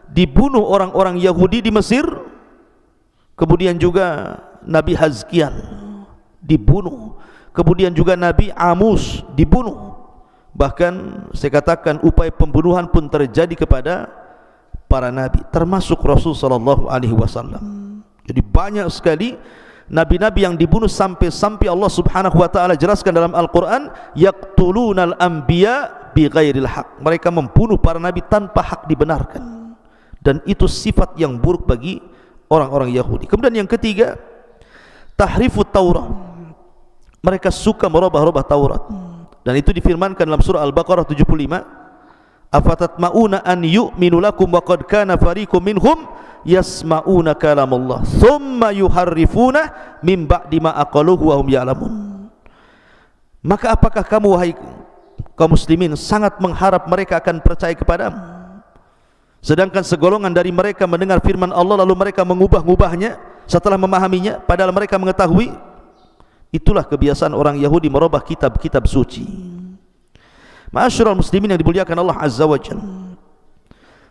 dibunuh orang-orang Yahudi di Mesir. Kemudian juga Nabi Hazkiel dibunuh. Kemudian juga Nabi Amus dibunuh. Bahkan saya katakan upaya pembunuhan pun terjadi kepada para nabi, termasuk Rasul sallallahu alaihi wasallam. Jadi banyak sekali nabi-nabi yang dibunuh, sampai Allah Subhanahu wa taala jelaskan dalam Al-Qur'an, yaqtulunal anbiya bighairil haq. Mereka membunuh para nabi tanpa hak dibenarkan. Dan itu sifat yang buruk bagi orang-orang Yahudi. Kemudian yang ketiga, tahrifut Taurat. Mereka suka merubah-rubah Taurat. Dan itu difirmankan dalam surah Al-Baqarah 75, afatatma'una an yu'minu lakum wa qad kana fariqum minhum yasma'una kalamullah thumma yuharrifuna min ba'di ma aqaluhu wa hum ya'lamun. Maka apakah kamu wahai kaum muslimin sangat mengharap mereka akan percaya kepadamu, sedangkan segolongan dari mereka mendengar firman Allah lalu mereka mengubah-ubahnya setelah memahaminya, padahal mereka mengetahui? Itulah kebiasaan orang Yahudi merubah kitab-kitab suci. Ma'asyiral muslimin yang dimuliakan Allah Azza wa Jalla,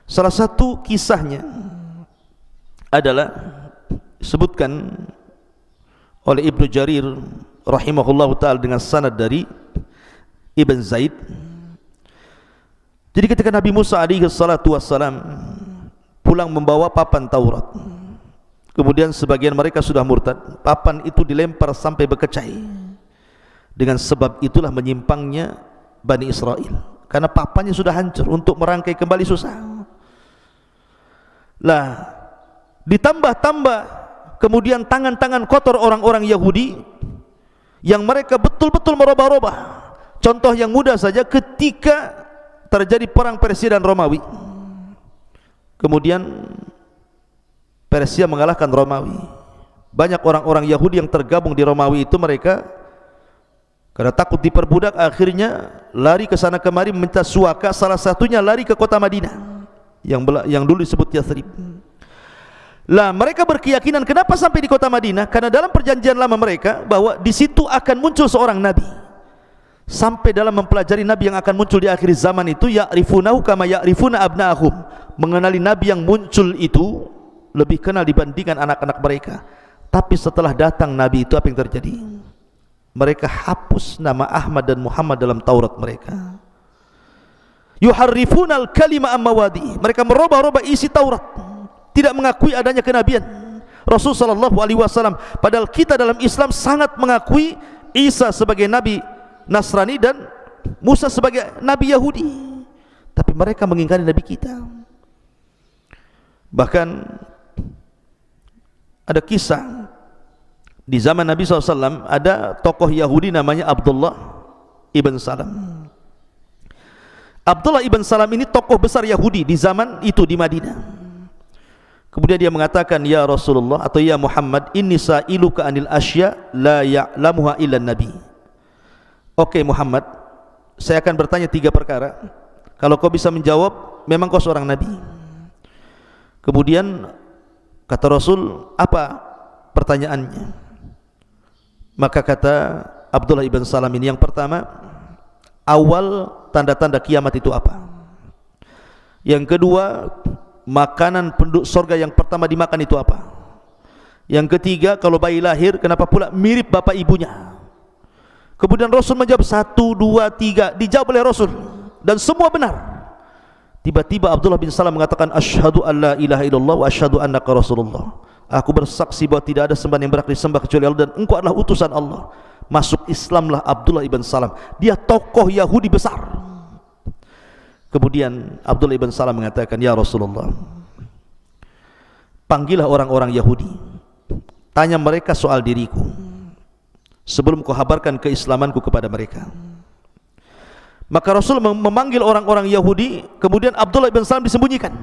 salah satu kisahnya adalah disebutkan oleh Ibnu Jarir rahimahullahu ta'ala dengan sanad dari Ibn Zaid. Jadi ketika Nabi Musa alaihi salatu wassalam pulang membawa papan Taurat. Kemudian sebagian mereka sudah murtad, papan itu dilempar sampai berkecai. Dengan sebab itulah menyimpangnya Bani Israel, karena papannya sudah hancur, untuk merangkai kembali susah. Lah, ditambah-tambah kemudian tangan-tangan kotor orang-orang Yahudi yang mereka betul-betul merubah-rubah. Contoh yang mudah saja, ketika terjadi perang Persia dan Romawi, kemudian Persia mengalahkan Romawi. Banyak orang-orang Yahudi yang tergabung di Romawi itu, mereka karena takut diperbudak akhirnya lari ke sana kemari minta suaka. Salah satunya lari ke kota Madinah yang dulu disebut Yathrib. Lah, mereka berkeyakinan kenapa sampai di kota Madinah? Karena dalam perjanjian lama mereka bahwa di situ akan muncul seorang nabi. Sampai dalam mempelajari nabi yang akan muncul di akhir zaman itu, ya'rifunahu kama ya'rifuna abna'ahum, mengenali nabi yang muncul itu lebih kenal dibandingkan anak-anak mereka. Tapi setelah datang nabi itu, apa yang terjadi? Mereka hapus nama Ahmad dan Muhammad dalam Taurat mereka. Yuharrifunal kalima ammawadi, mereka merubah-rubah isi Taurat, tidak mengakui adanya kenabian Rasul sallallahu alaihi wasallam. Padahal kita dalam Islam sangat mengakui Isa sebagai nabi Nasrani dan Musa sebagai nabi Yahudi, tapi mereka mengingkari nabi kita. Bahkan ada kisah di zaman Nabi SAW, ada tokoh Yahudi namanya Abdullah ibn Salam. Abdullah ibn Salam ini tokoh besar Yahudi di zaman itu di Madinah. Kemudian dia mengatakan, ya Rasulullah atau ya Muhammad, inni sa'iluka anil asya la ya'lamuha illa nabi. Oke Muhammad, saya akan bertanya 3 perkara. Kalau kau bisa menjawab, memang kau seorang nabi. Kemudian kata Rasul, apa pertanyaannya? Maka kata Abdullah ibn Salam ini, yang pertama, awal tanda-tanda kiamat itu apa? Yang kedua, makanan penduduk surga yang pertama dimakan itu apa? Yang ketiga, kalau bayi lahir, kenapa pula mirip bapak ibunya? Kemudian Rasul menjawab 1, 2, 3, dijawab oleh Rasul dan semua benar. Tiba-tiba Abdullah bin Salam mengatakan, asyhadu an la ilaha illallah wa asyhadu annaka Rasulullah. Aku bersaksi bahwa tidak ada sembahan yang berhak disembah kecuali Allah dan engkau adalah utusan Allah. Masuk Islamlah Abdullah ibn Salam. Dia tokoh Yahudi besar. Kemudian Abdullah ibn Salam mengatakan, ya Rasulullah, panggillah orang-orang Yahudi, tanya mereka soal diriku sebelum kau kabarkan keislamanku kepada mereka. Maka Rasul memanggil orang-orang Yahudi, kemudian Abdullah ibn Salam disembunyikan.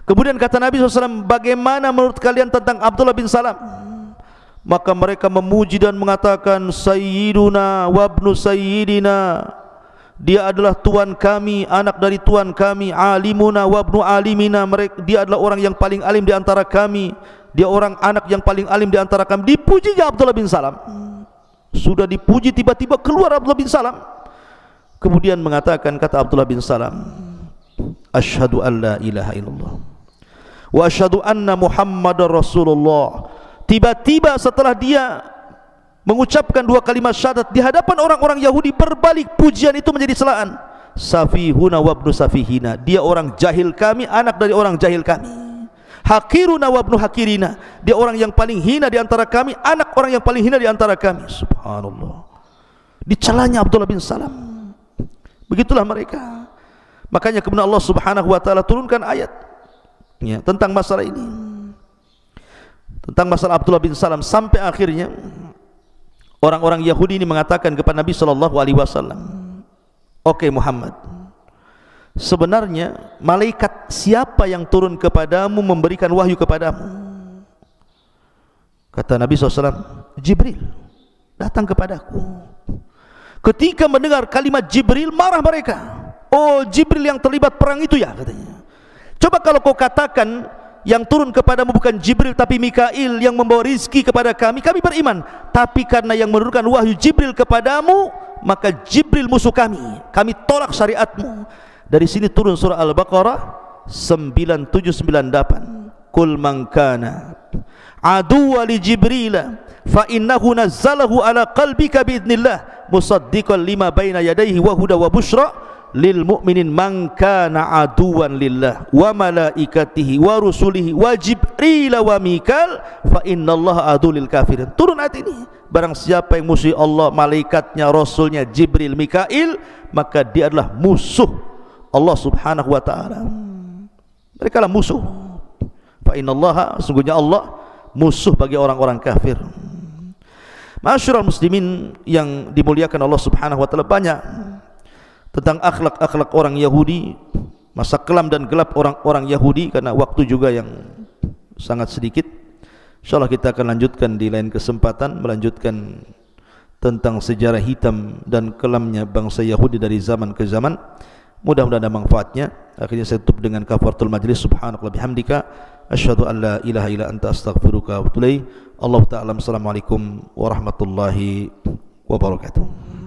Kemudian kata Nabi SAW, bagaimana menurut kalian tentang Abdullah bin Salam? Maka mereka memuji dan mengatakan, Sayyiduna wabnu Sayyidina, dia adalah tuan kami, anak dari tuan kami. Alimuna wabnu alimina, dia adalah orang yang paling alim di antara kami, dia orang anak yang paling alim di antara kami. Dipujinya Abdullah bin Salam. Sudah dipuji, tiba-tiba keluar Abdullah bin Salam. Kemudian mengatakan, kata Abdullah bin Salam, asyhadu an la ilaha illallah wa asyhadu anna Muhammadar Rasulullah. Tiba-tiba setelah dia mengucapkan 2 kalimat syahadat di hadapan orang-orang Yahudi, berbalik pujian itu menjadi celaan. Safihuna wabnu safihina, dia orang jahil kami, anak dari orang jahil kami. Hakiruna wabnu hakirina, dia orang yang paling hina di antara kami, anak orang yang paling hina di antara kami. Subhanallah, dicelanya Abdullah bin Salam. Begitulah mereka. Makanya kemudian Allah Subhanahu wa taala turunkan ayat ya, tentang masalah ini, tentang masalah Abdullah bin Salam, sampai akhirnya orang-orang Yahudi ini mengatakan kepada Nabi sallallahu alaihi wasallam, "Oke Muhammad, sebenarnya malaikat siapa yang turun kepadamu memberikan wahyu kepadamu?" Kata Nabi SAW, "Jibril datang kepadaku." Ketika mendengar kalimat Jibril, marah mereka. "Oh, Jibril yang terlibat perang itu ya?" katanya. "Coba kalau kau katakan yang turun kepadamu bukan Jibril tapi Mikail yang membawa rizki kepada kami, kami beriman. Tapi karena yang menurunkan wahyu Jibril kepadamu, maka Jibril musuh kami. Kami tolak syariatmu." Dari sini turun surah Al-Baqarah 9798. "Qul man kana aduwwa li Jibril fa innahu nazzalahu ala qalbika biidznillah musaddiqan lima baina yadayhi wa huda wa busyra lil mu'minin man kana aduwan lillah wa malaikatihi wa rusulihi wa jibril wa mikal fa innallaha adu lil kafirin. Turun ayat ini, barang siapa yang musuhi Allah, malaikatnya, rasulnya, Jibril, Mikail, maka dia adalah musuh Allah subhanahu wa ta'ala. Mereka lah musuh. Fa innallaha, sungguhnya Allah musuh bagi orang-orang kafir. Ma'asyiral muslimin yang dimuliakan Allah subhanahu wa ta'ala, banyak tentang akhlak-akhlak orang Yahudi, masa kelam dan gelap orang-orang Yahudi, karena waktu juga yang sangat sedikit. InsyaAllah kita akan lanjutkan di lain kesempatan, melanjutkan tentang sejarah hitam dan kelamnya bangsa Yahudi dari zaman ke zaman. Mudah-mudahan ada manfaatnya. Akhirnya saya tutup dengan kafaratul majlis. Subhanakallah bihamdika asyhadu an la ilaha illa anta astaghfiruka wa atubu ilaik. Allah ta'ala. Assalamualaikum warahmatullahi wabarakatuh.